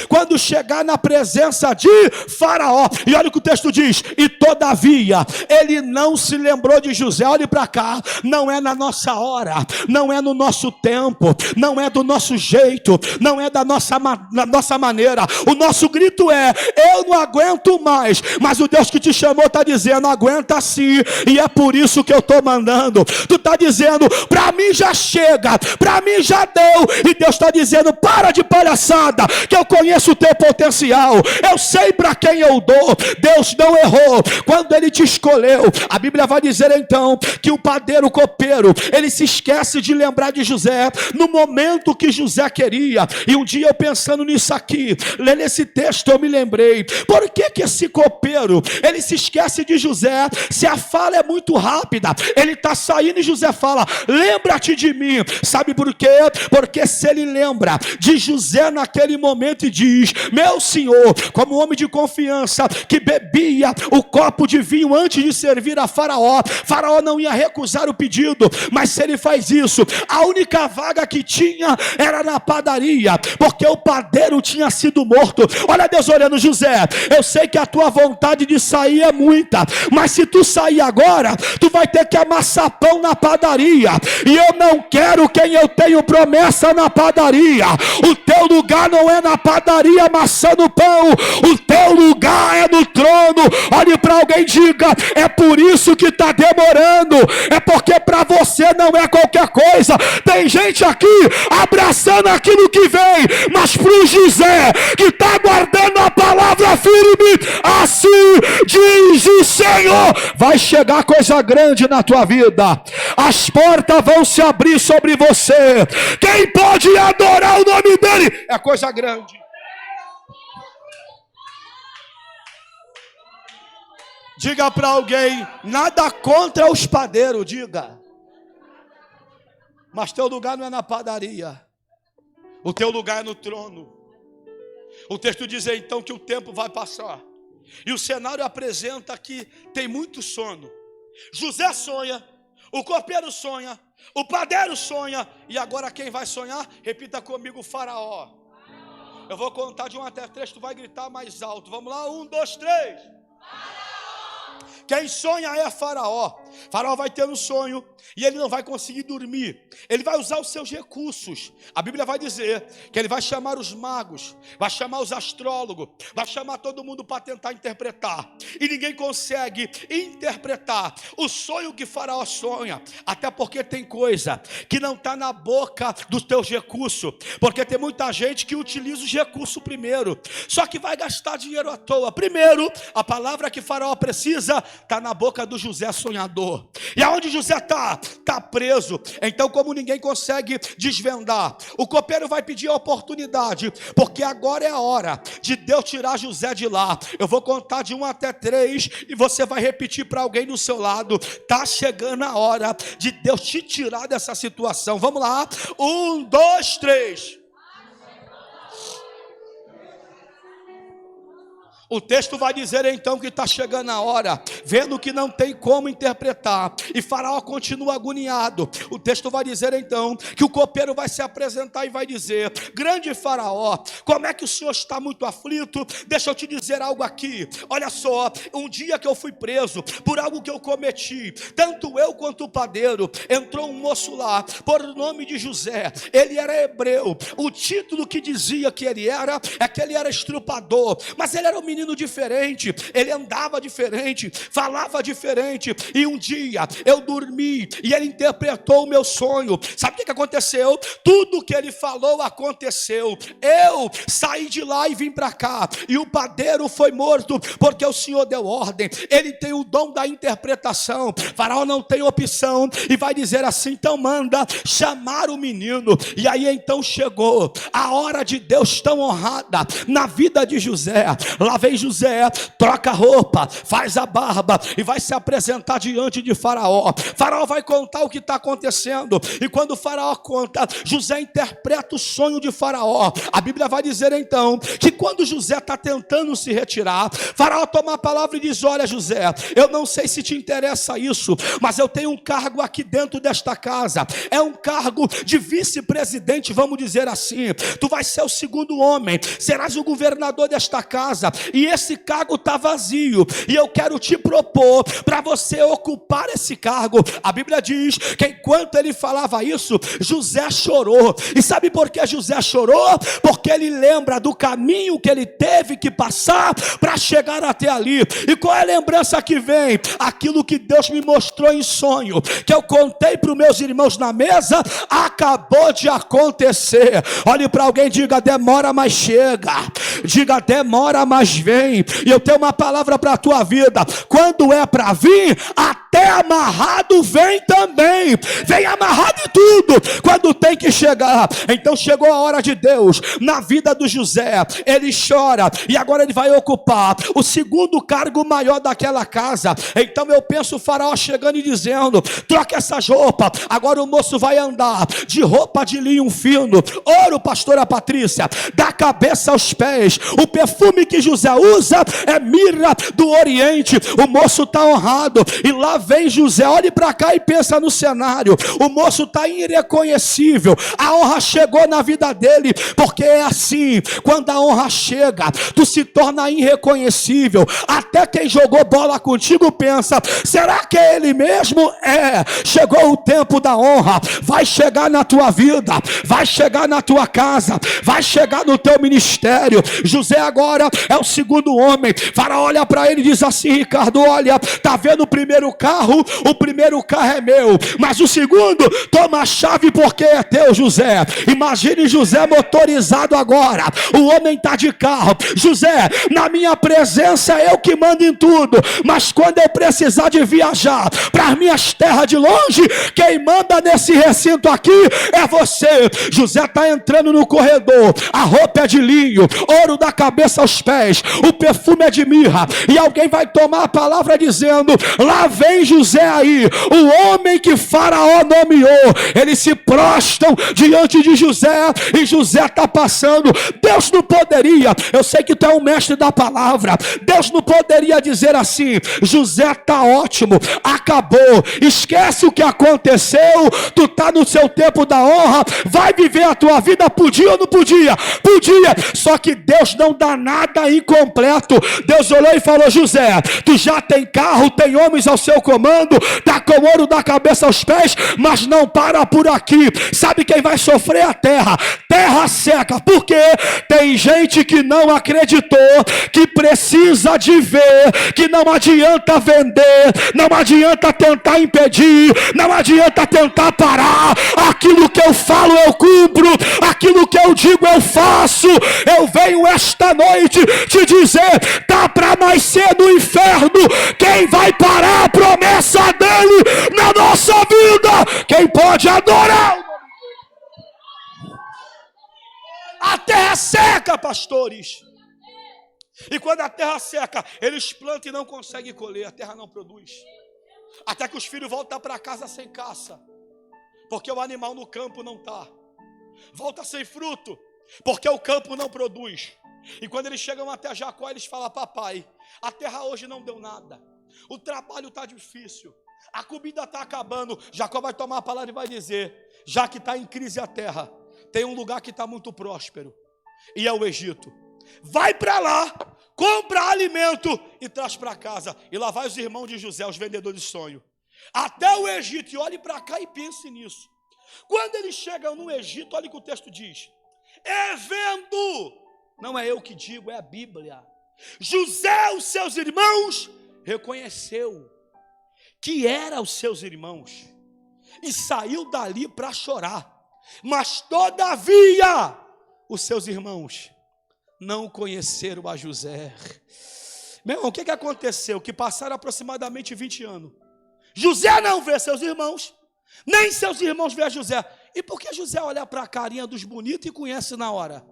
quando chegar na presença de Faraó. E olha o que o texto diz: e todavia ele não se lembrou de José. Olhe para cá, não é na nossa hora, não é no nosso tempo, não é do nosso jeito, não é da nossa maneira. O nosso grito é: eu não aguento mais. Mas o Deus que te chamou está dizendo: aguenta sim, e é por isso que eu estou mandando. Tu está dizendo: para mim já chega, para mim já deu. E Deus está dizendo: para de palhaçada, que eu conheço o teu potencial, eu sei para quem eu dou. Deus não errou quando ele te escolheu. A Bíblia vai dizer então que o padeiro, o copeiro, ele se esquece de lembrar de José no momento que José queria. E um dia eu pensando nisso aqui, lendo esse texto, eu me lembrei: por que esse copeiro ele se esquece de José? Se a fala é muito rápida, ele está saindo e José fala: lembra-te de mim. Sabe por quê? Porque se ele lembra de José naquele momento e diz: meu senhor, como homem de confiança que bebia o copo de vinho antes de servir a Faraó, Faraó não ia recusar o pedido. Mas se ele faz isso, a única vaga que tinha era na padaria, porque o padeiro tinha sido morto. Olha Deus olhando: José, eu sei que a tua vontade de sair é muita, mas se tu sair agora, tu vai ter que amassar pão na padaria, e eu não quero quem eu tenho promessa na padaria. O teu lugar não é na padaria amassando pão, o teu lugar é no trono. Olhe para alguém e diga: é por isso que está demorando, é porque para você não é qualquer coisa. Tem gente aqui abraçando aquilo que vem, mas para o José que está guardando a palavra firme, assim diz o Senhor: vai chegar coisa grande na tua vida, as portas vão se abrir sobre você. Quem pode adorar o nome dele é coisa grande. Diga para alguém: nada contra os padeiros, diga, mas teu lugar não é na padaria, o teu lugar é no trono. O texto diz então que o tempo vai passar, e o cenário apresenta que tem muito sono. José sonha, o copeiro sonha, o padeiro sonha, e agora quem vai sonhar? Repita comigo: Faraó. Eu vou contar de 1 até 3, tu vai gritar mais alto. Vamos lá, 1, 2, 3. Quem sonha é Faraó. Faraó vai ter um sonho e ele não vai conseguir dormir. Ele vai usar os seus recursos. A Bíblia vai dizer que ele vai chamar os magos, vai chamar os astrólogos, vai chamar todo mundo para tentar interpretar. E ninguém consegue interpretar o sonho que Faraó sonha. Até porque tem coisa que não está na boca dos teus recursos. Porque tem muita gente que utiliza os recursos primeiro, só que vai gastar dinheiro à toa. Primeiro, a palavra que Faraó precisa está na boca do José sonhador. E aonde José está? Está preso. Então, como ninguém consegue desvendar, o copeiro vai pedir a oportunidade, porque agora é a hora de Deus tirar José de lá. Eu vou contar de 1 até 3 e você vai repetir para alguém do seu lado: está chegando a hora de Deus te tirar dessa situação. Vamos lá, 1, 2, 3. O texto vai dizer então que está chegando a hora, vendo que não tem como interpretar, e Faraó continua agoniado. O texto vai dizer então que o copeiro vai se apresentar e vai dizer: grande Faraó, como é que o senhor está muito aflito? Deixa eu te dizer algo aqui. Olha só, um dia que eu fui preso por algo que eu cometi, tanto eu quanto o padeiro, entrou um moço lá, por nome de José. Ele era hebreu. O título que dizia que ele era é que ele era estrupador, mas ele era um menino menino diferente, ele andava diferente, falava diferente. E um dia eu dormi e ele interpretou o meu sonho. Sabe o que aconteceu? Tudo que ele falou aconteceu. Eu saí de lá e vim para cá, e o padeiro foi morto, porque o Senhor deu ordem. Ele tem o dom da interpretação. Faraó não tem opção e vai dizer assim: então manda chamar o menino. E aí então chegou a hora de Deus tão honrada na vida de José. Lá vem José, troca a roupa, faz a barba e vai se apresentar diante de Faraó. Faraó vai contar o que está acontecendo, e quando o Faraó conta, José interpreta o sonho de Faraó. A Bíblia vai dizer então que quando José está tentando se retirar, Faraó toma a palavra e diz: olha José, eu não sei se te interessa isso, mas eu tenho um cargo aqui dentro desta casa, é um cargo de vice-presidente, vamos dizer assim. Tu vais ser o segundo homem, serás o governador desta casa, e esse cargo está vazio, e eu quero te propor para você ocupar esse cargo. A Bíblia diz que enquanto ele falava isso, José chorou. E sabe por que José chorou? Porque ele lembra do caminho que ele teve que passar para chegar até ali. E qual é a lembrança que vem? Aquilo que Deus me mostrou em sonho, que eu contei para os meus irmãos na mesa, acabou de acontecer. Olhe para alguém e diga: demora, mas chega. Diga: demora, mas vem. E eu tenho uma palavra para a tua vida: quando é para vir, até amarrado vem também. Vem amarrado em tudo quando tem que chegar. Então chegou a hora de Deus na vida do José. Ele chora e agora ele vai ocupar o segundo cargo maior daquela casa. Então eu penso o Faraó chegando e dizendo: troca essas roupas, agora o moço vai andar de roupa de linho fino, ouro, pastora Patrícia, da cabeça aos pés. O perfume que José usa é mirra do Oriente. O moço está honrado, e lá vem José. Olhe para cá e pensa no cenário. O moço está irreconhecível. A honra chegou na vida dele, porque é assim: quando a honra chega, tu se torna irreconhecível. Até quem jogou bola contigo pensa: será que é ele mesmo? É, chegou o tempo da honra. Vai chegar na tua vida, vai chegar na tua casa, vai chegar no teu ministério. José agora é o segundo homem. Faraó olha para ele e diz assim: Ricardo, olha, tá vendo o primeiro carro? O primeiro carro é meu, mas o segundo, toma a chave porque é teu, José. Imagine José motorizado agora. O homem está de carro. José, na minha presença eu que mando em tudo, mas quando eu precisar de viajar para as minhas terras de longe, quem manda nesse recinto aqui é você. José está entrando no corredor, a roupa é de linho, ouro da cabeça aos pés, o perfume é de mirra, e alguém vai tomar a palavra dizendo: lá vem José aí, o homem que Faraó nomeou. Eles se prostram diante de José, e José está passando. Deus não poderia, eu sei que tu é um mestre da palavra, Deus não poderia dizer assim: José está ótimo, acabou, esquece o que aconteceu, tu está no seu tempo da honra, vai viver a tua vida. Podia ou não podia? Podia, só que Deus não dá nada incompleto. Deus olhou e falou: José, tu já tem carro, tem homens ao seu comando, está com ouro da cabeça aos pés, mas não para por aqui. Sabe quem vai sofrer? A terra. Terra seca. Por quê? Tem gente que não acreditou, que precisa de ver, que não adianta vender, não adianta tentar impedir, não adianta tentar parar. Aquilo que eu falo eu cumpro, aquilo que eu digo eu faço. Eu venho esta noite te dizer: tá para nascer no inferno. Quem vai parar a promessa dele na nossa vida? Quem pode adorar? A terra seca, pastores. E quando a terra seca, eles plantam e não conseguem colher. A terra não produz. Até que os filhos voltam para casa sem caça, porque o animal no campo não está. Volta sem fruto, porque o campo não produz. E quando eles chegam até Jacó, eles falam: papai, a terra hoje não deu nada, o trabalho está difícil, a comida está acabando. Jacó vai tomar a palavra e vai dizer: já que está em crise a terra, tem um lugar que está muito próspero, e é o Egito. Vai para lá, compra alimento e traz para casa. E lá vai os irmãos de José, os vendedores de sonho, até o Egito. E olhe para cá e pense nisso. Quando eles chegam no Egito, olha o que o texto diz: é vendo, não é eu que digo, é a Bíblia. José, os seus irmãos, reconheceu que eram os seus irmãos e saiu dali para chorar. Mas todavia, os seus irmãos não conheceram a José. Meu irmão, o que aconteceu? Que passaram aproximadamente 20 anos. José não vê seus irmãos, nem seus irmãos vê José. E por que José olha para a carinha dos bonitos e conhece na hora?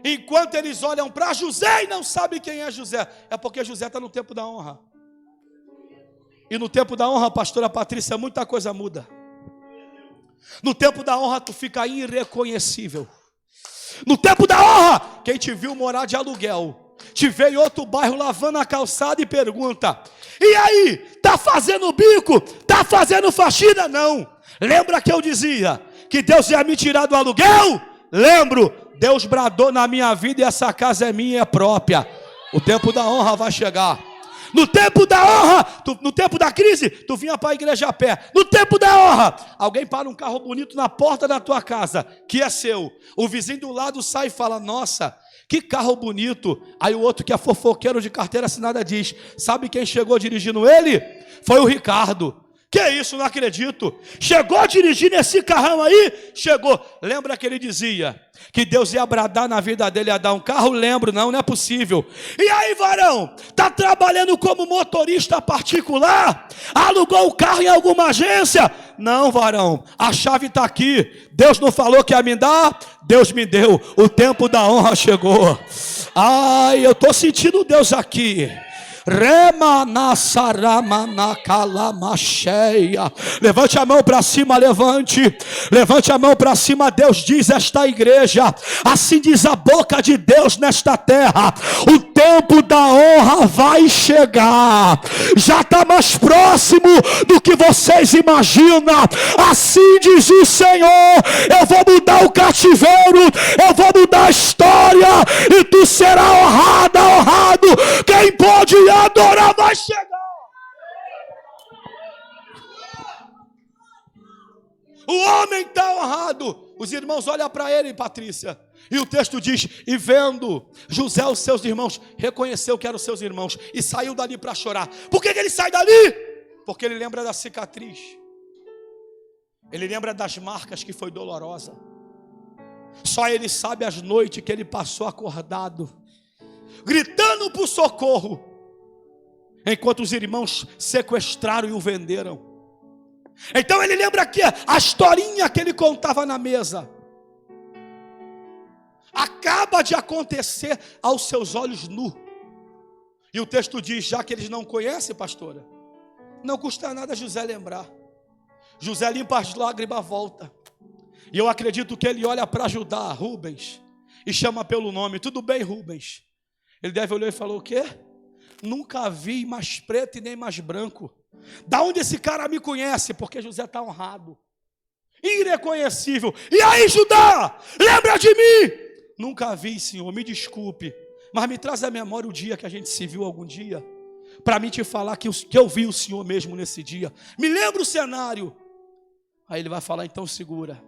Enquanto eles olham para José e não sabem quem é José, é porque José está no tempo da honra. E no tempo da honra, pastora Patrícia, muita coisa muda. No tempo da honra, tu fica irreconhecível. No tempo da honra, quem te viu morar de aluguel, te vê em outro bairro lavando a calçada e pergunta: e aí, tá fazendo bico? Tá fazendo faxina? Não. Lembra que eu dizia que Deus ia me tirar do aluguel? Lembro. Deus bradou na minha vida e essa casa é minha, é própria. O tempo da honra vai chegar. No tempo da honra, no tempo da crise, tu vinha para a igreja a pé. No tempo da honra, alguém para um carro bonito na porta da tua casa, que é seu. O vizinho do lado sai e fala: nossa, que carro bonito. Aí o outro, que é fofoqueiro de carteira assinada, diz: sabe quem chegou dirigindo ele? Foi o Ricardo. Que isso, não acredito. Chegou dirigindo esse carrão aí? Chegou. Lembra que ele dizia que Deus ia bradar na vida dele, ia dar um carro? Lembro, não é possível. E aí, varão, tá trabalhando como motorista particular? Alugou o carro em alguma agência? Não, varão, a chave está aqui. Deus não falou que ia me dar? Deus me deu. O tempo da honra chegou. Ai, eu estou sentindo Deus aqui. Levante a mão para cima, levante a mão para cima. Deus diz esta igreja, assim diz a boca de Deus nesta terra: o tempo da honra vai chegar, já está mais próximo do que vocês imaginam. Assim diz o Senhor: eu vou mudar o cativeiro, eu vou mudar a história, e tu será honrado. Quem pode adorar vai chegar. O homem está honrado. Os irmãos olham para ele, Patrícia, e o texto diz: e vendo José, os seus irmãos, reconheceu que eram os seus irmãos e saiu dali para chorar. Por que ele sai dali? Porque ele lembra da cicatriz, ele lembra das marcas que foi dolorosa. Só ele sabe as noites que ele passou acordado, gritando por socorro, enquanto os irmãos sequestraram e o venderam. Então ele lembra que a historinha que ele contava na mesa acaba de acontecer aos seus olhos nu. E o texto diz: já que eles não conhecem, pastora, não custa nada José lembrar. José limpa as lágrimas, volta. E eu acredito que ele olha para ajudar Rubens e chama pelo nome: tudo bem, Rubens? Ele deve olhar e falou: o quê? Nunca vi mais preto e nem mais branco. Da onde esse cara me conhece? Porque José está honrado, irreconhecível. E aí, Judá, lembra de mim? Nunca vi, Senhor, me desculpe, mas me traz à memória o dia que a gente se viu algum dia, para mim te falar que eu vi o Senhor mesmo nesse dia. Me lembra o cenário. Aí ele vai falar: então segura.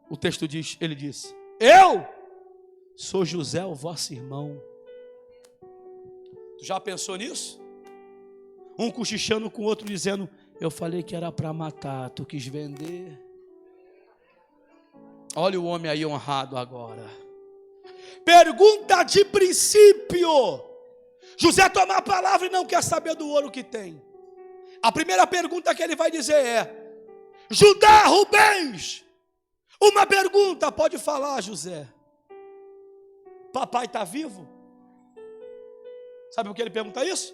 O texto diz, ele disse: eu sou José, o vosso irmão. Tu já pensou nisso? Um cochichando com o outro, dizendo: eu falei que era para matar, tu quis vender. Olha o homem aí honrado agora. Pergunta de princípio. José toma a palavra e não quer saber do ouro que tem. A primeira pergunta que ele vai dizer é: Judá, Rubens, uma pergunta, pode falar, José. Papai está vivo? Sabe por que ele pergunta isso?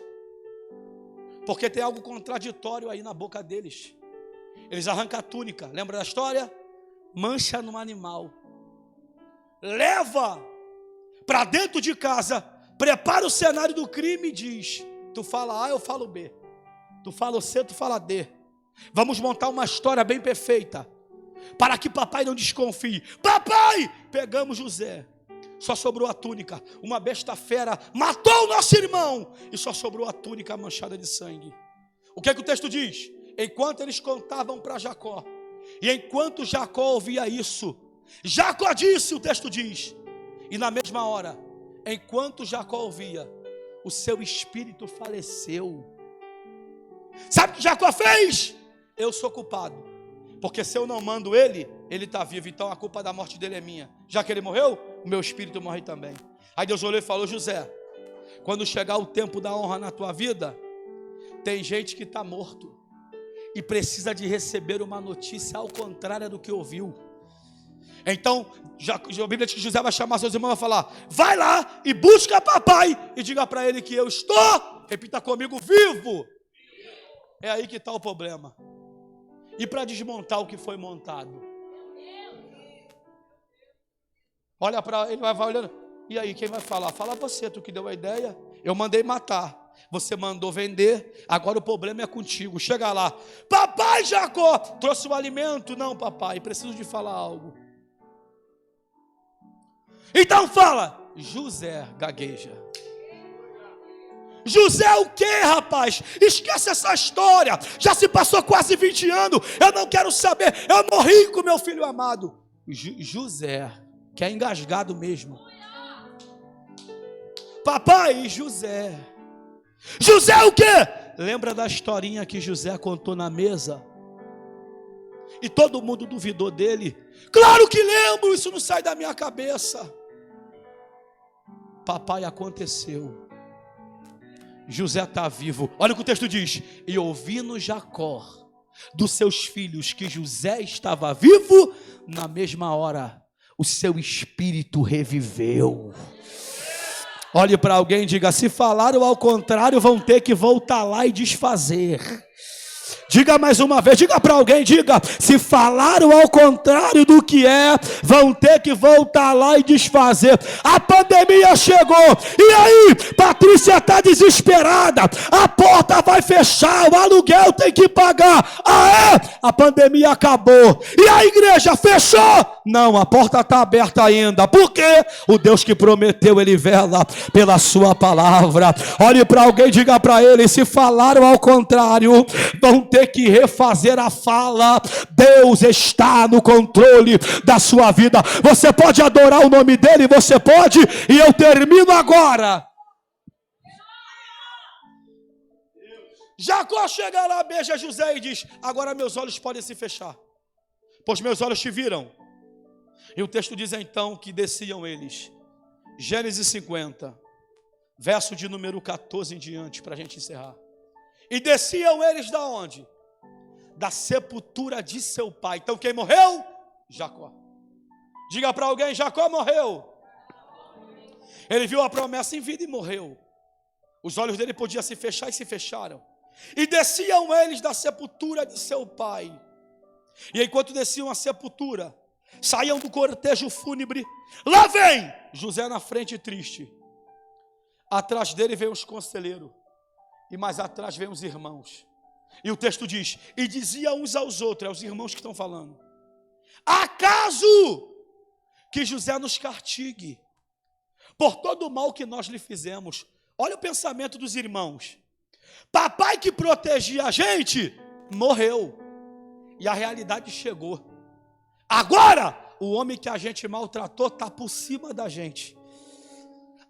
Porque tem algo contraditório aí na boca deles. Eles arrancam a túnica, lembra da história? Mancha no animal, leva para dentro de casa, prepara o cenário do crime e diz: tu fala A, eu falo B, tu fala C, tu fala D. Vamos montar uma história bem perfeita, para que papai não desconfie. Papai, pegamos José, só sobrou a túnica. Uma besta fera matou o nosso irmão e só sobrou a túnica manchada de sangue. O que é que o texto diz? Enquanto eles contavam para Jacó, e enquanto Jacó ouvia isso, Jacó disse, o texto diz, e na mesma hora Enquanto Jacó ouvia, o seu espírito faleceu. Sabe o que Jacó fez? Eu sou culpado, porque se eu não mando ele, ele está vivo, então a culpa da morte dele é minha. Já que ele morreu, o meu espírito morre também. Aí Deus olhou e falou: José, quando chegar o tempo da honra na tua vida, tem gente que está morto e precisa de receber uma notícia ao contrário do que ouviu. Então, a Bíblia diz que José vai chamar seus irmãos e vai falar: vai lá e busca papai e diga para ele que eu estou, repita comigo, vivo. É aí que está o problema. E para desmontar o que foi montado, olha para ele, vai olhando. E aí, quem vai falar? Fala você, tu que deu a ideia. Eu mandei matar, você mandou vender, agora o problema é contigo. Chega lá: papai Jacó, trouxe o alimento? Não, papai, preciso de falar algo. Então fala. José gagueja. José o quê, rapaz? Esquece essa história. Já se passou quase 20 anos. Eu não quero saber. Eu morri com meu filho amado. José, que é engasgado mesmo. Papai, José. José o quê? Lembra da historinha que José contou na mesa? E todo mundo duvidou dele. Claro que lembro, isso não sai da minha cabeça. Papai, aconteceu. José está vivo. Olha o que o texto diz: e ouvindo Jacó dos seus filhos que José estava vivo, na mesma hora o seu espírito reviveu. Olhe para alguém e diga: se falaram ao contrário, vão ter que voltar lá e desfazer. Diga mais uma vez, diga para alguém, diga: se falaram ao contrário do que é, vão ter que voltar lá e desfazer. A pandemia chegou, e aí, Patrícia está desesperada, a porta vai fechar, o aluguel tem que pagar. Ah é? A pandemia acabou, e a igreja fechou? Não, a porta está aberta ainda. Por quê? O Deus que prometeu, ele vela pela sua palavra. Olhe para alguém e diga para ele: se falaram ao contrário, vão ter que refazer a fala. Deus está no controle da sua vida. Você pode adorar o nome dele, você pode, e eu termino agora. Jacó chega lá, beija José e diz: agora meus olhos podem se fechar, pois meus olhos te viram. E o texto diz então que desciam eles. Gênesis 50, verso de número 14 em diante, para a gente encerrar. E desciam eles da onde? Da sepultura de seu pai. Então quem morreu? Jacó. Diga para alguém: Jacó morreu. Ele viu a promessa em vida e morreu. Os olhos dele podiam se fechar e se fecharam. E desciam eles da sepultura de seu pai. E enquanto desciam a sepultura, saíam do cortejo fúnebre. Lá vem José na frente, triste. Atrás dele vem os conselheiros. E mais atrás vem os irmãos. E o texto diz: e dizia uns aos outros, é os irmãos que estão falando: acaso que José nos castigue por todo o mal que nós lhe fizemos? Olha o pensamento dos irmãos. Papai que protegia a gente, morreu. E a realidade chegou. Agora, o homem que a gente maltratou está por cima da gente.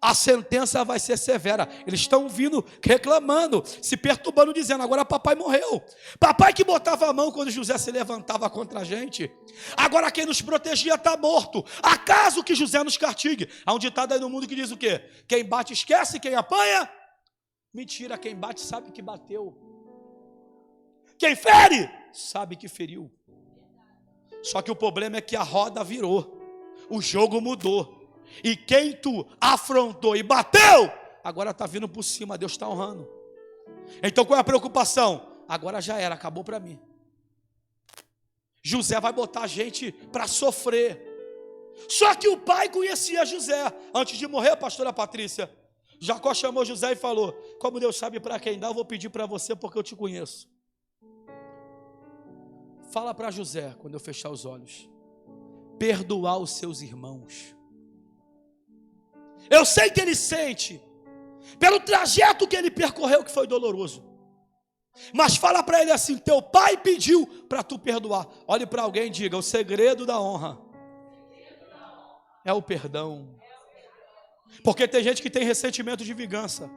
A sentença vai ser severa. Eles estão vindo reclamando, se perturbando, dizendo: agora papai morreu. Papai que botava a mão quando José se levantava contra a gente. Agora quem nos protegia está morto. Acaso que José nos castigue? Há um ditado aí no mundo que diz o quê? Quem bate esquece, quem apanha? Mentira, quem bate sabe que bateu. Quem fere, sabe que feriu. Só que o problema é que a roda virou. O jogo mudou. E quem tu afrontou e bateu, agora está vindo por cima, Deus está honrando. Então qual é a preocupação? Agora já era, acabou para mim. José vai botar a gente para sofrer. Só que o pai conhecia José. Antes de morrer, a pastora Patrícia, Jacó chamou José e falou: como Deus sabe para quem dá, eu vou pedir para você porque eu te conheço. Fala para José, quando eu fechar os olhos, perdoar os seus irmãos. Eu sei que ele sente, pelo trajeto que ele percorreu, que foi doloroso. Mas fala para ele assim: teu pai pediu para tu perdoar. Olhe para alguém e diga: o segredo da honra é o perdão. Porque tem gente que tem ressentimento de vingança.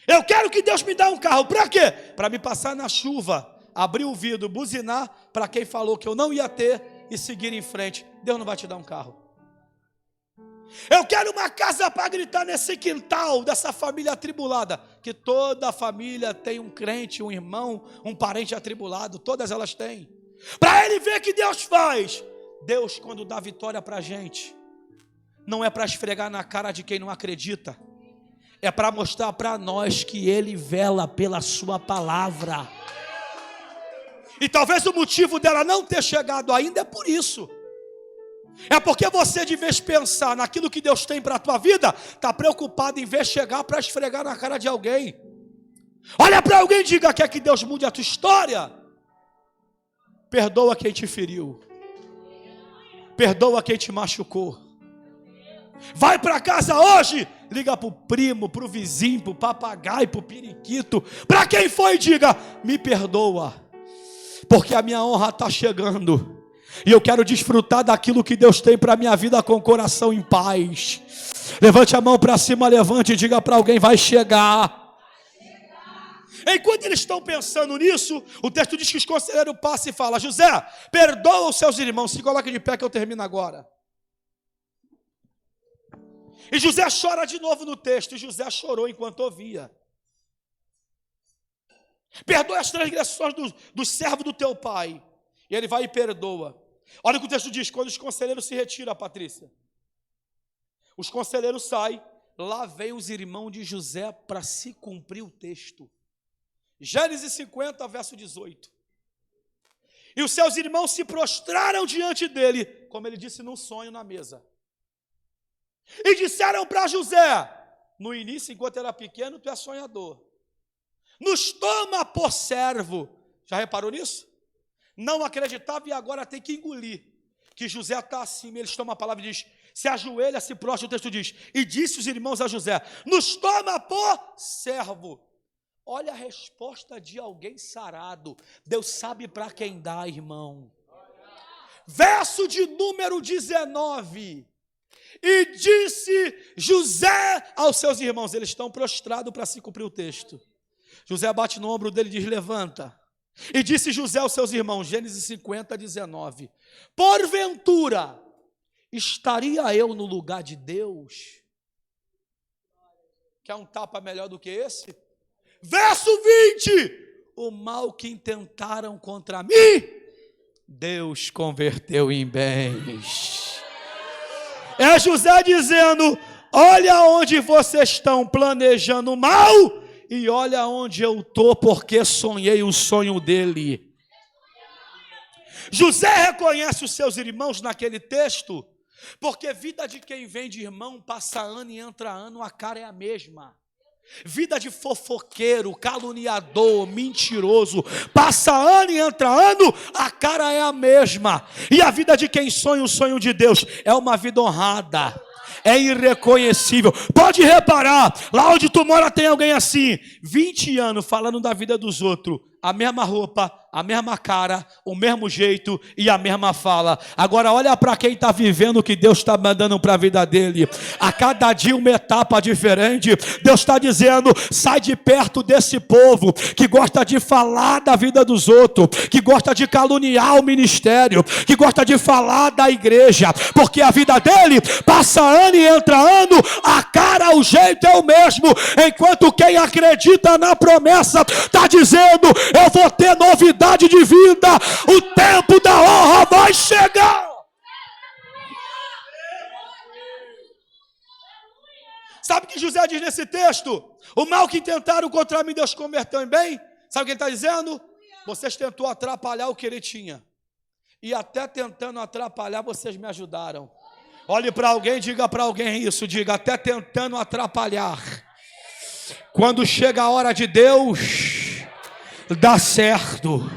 Eu quero que Deus me dê um carro. Para quê? Para me passar na chuva, abrir o vidro, buzinar para quem falou que eu não ia ter e seguir em frente. Deus não vai te dar um carro. Eu quero uma casa para gritar nesse quintal dessa família atribulada. Que toda família tem um crente, um irmão, um parente atribulado. Todas elas têm. Para ele ver que Deus faz. Deus, quando dá vitória para a gente, não é para esfregar na cara de quem não acredita. É para mostrar para nós que Ele vela pela sua palavra. E talvez o motivo dela não ter chegado ainda é por isso. É porque você, de vez pensar naquilo que Deus tem para a tua vida, está preocupado em ver chegar para esfregar na cara de alguém. Olha para alguém e diga: quer que Deus mude a tua história? Perdoa quem te feriu. Perdoa quem te machucou. Vai para casa hoje, liga para o primo, para o vizinho, para o papagaio, para o periquito, para quem foi, diga: me perdoa, porque a minha honra está chegando. E eu quero desfrutar daquilo que Deus tem para a minha vida com o coração em paz. Levante a mão para cima, levante e diga para alguém: vai chegar. Enquanto eles estão pensando nisso, o texto diz que os conselheiros passam e falam: José, perdoa os seus irmãos. Se coloca de pé que eu termino agora. E José chora de novo no texto. E José chorou enquanto ouvia. Perdoa as transgressões dos servos do teu pai. E ele vai e perdoa. Olha o que o texto diz: quando os conselheiros se retiram, Patrícia, os conselheiros saem, lá vem os irmãos de José para se cumprir o texto. Gênesis 50, verso 18. E os seus irmãos se prostraram diante dele, como ele disse num sonho na mesa. E disseram para José, no início, enquanto era pequeno: tu é sonhador. Nos toma por servo. Já reparou nisso? Não acreditava e agora tem que engolir. Que José está assim, eles tomam a palavra e diz: se ajoelha, se prostra, o texto diz: e disse os irmãos a José: nos toma por servo. Olha a resposta de alguém sarado. Deus sabe para quem dá, irmão. Verso de número 19. E disse José aos seus irmãos, eles estão prostrados para se cumprir o texto. José bate no ombro dele e diz: levanta. E disse José aos seus irmãos, Gênesis 50, 19: porventura estaria eu no lugar de Deus? Quer um tapa melhor do que esse? Verso 20: o mal que intentaram contra mim, Deus converteu em bens. É José dizendo: olha onde vocês estão planejando mal, e olha onde eu estou, porque sonhei o sonho dele. José reconhece os seus irmãos naquele texto, porque vida de quem vem de irmão, passa ano e entra ano, a cara é a mesma. Vida de fofoqueiro, caluniador, mentiroso, passa ano e entra ano, a cara é a mesma. E a vida de quem sonha o sonho de Deus é uma vida honrada, é irreconhecível. Pode reparar, lá onde tu mora tem alguém assim, 20 anos falando da vida dos outros, a mesma roupa, a mesma cara, o mesmo jeito e a mesma fala. Agora olha para quem está vivendo o que Deus está mandando para a vida dele. A cada dia uma etapa diferente. Deus está dizendo: sai de perto desse povo que gosta de falar da vida dos outros, que gosta de caluniar o ministério, que gosta de falar da igreja, porque a vida dele passa ano e entra ano, a cara, o jeito é o mesmo, enquanto quem acredita na promessa está dizendo: eu vou ter novidade de vida, o tempo da honra vai chegar. Sabe o que José diz nesse texto? O mal que tentaram contra mim, Deus converteu em bem. Sabe o que ele está dizendo? Vocês tentou atrapalhar o que ele tinha, e até tentando atrapalhar, vocês me ajudaram. Olhe para alguém, diga para alguém isso, diga: até tentando atrapalhar, quando chega a hora de Deus, dá certo.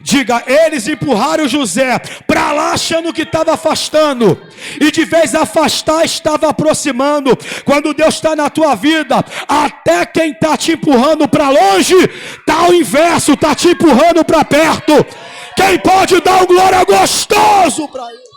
Diga: eles empurraram José para lá achando que estava afastando, e de vez afastar estava aproximando. Quando Deus está na tua vida, até quem está te empurrando para longe está ao inverso, está te empurrando para perto. Quem pode dar um glória gostoso para ele?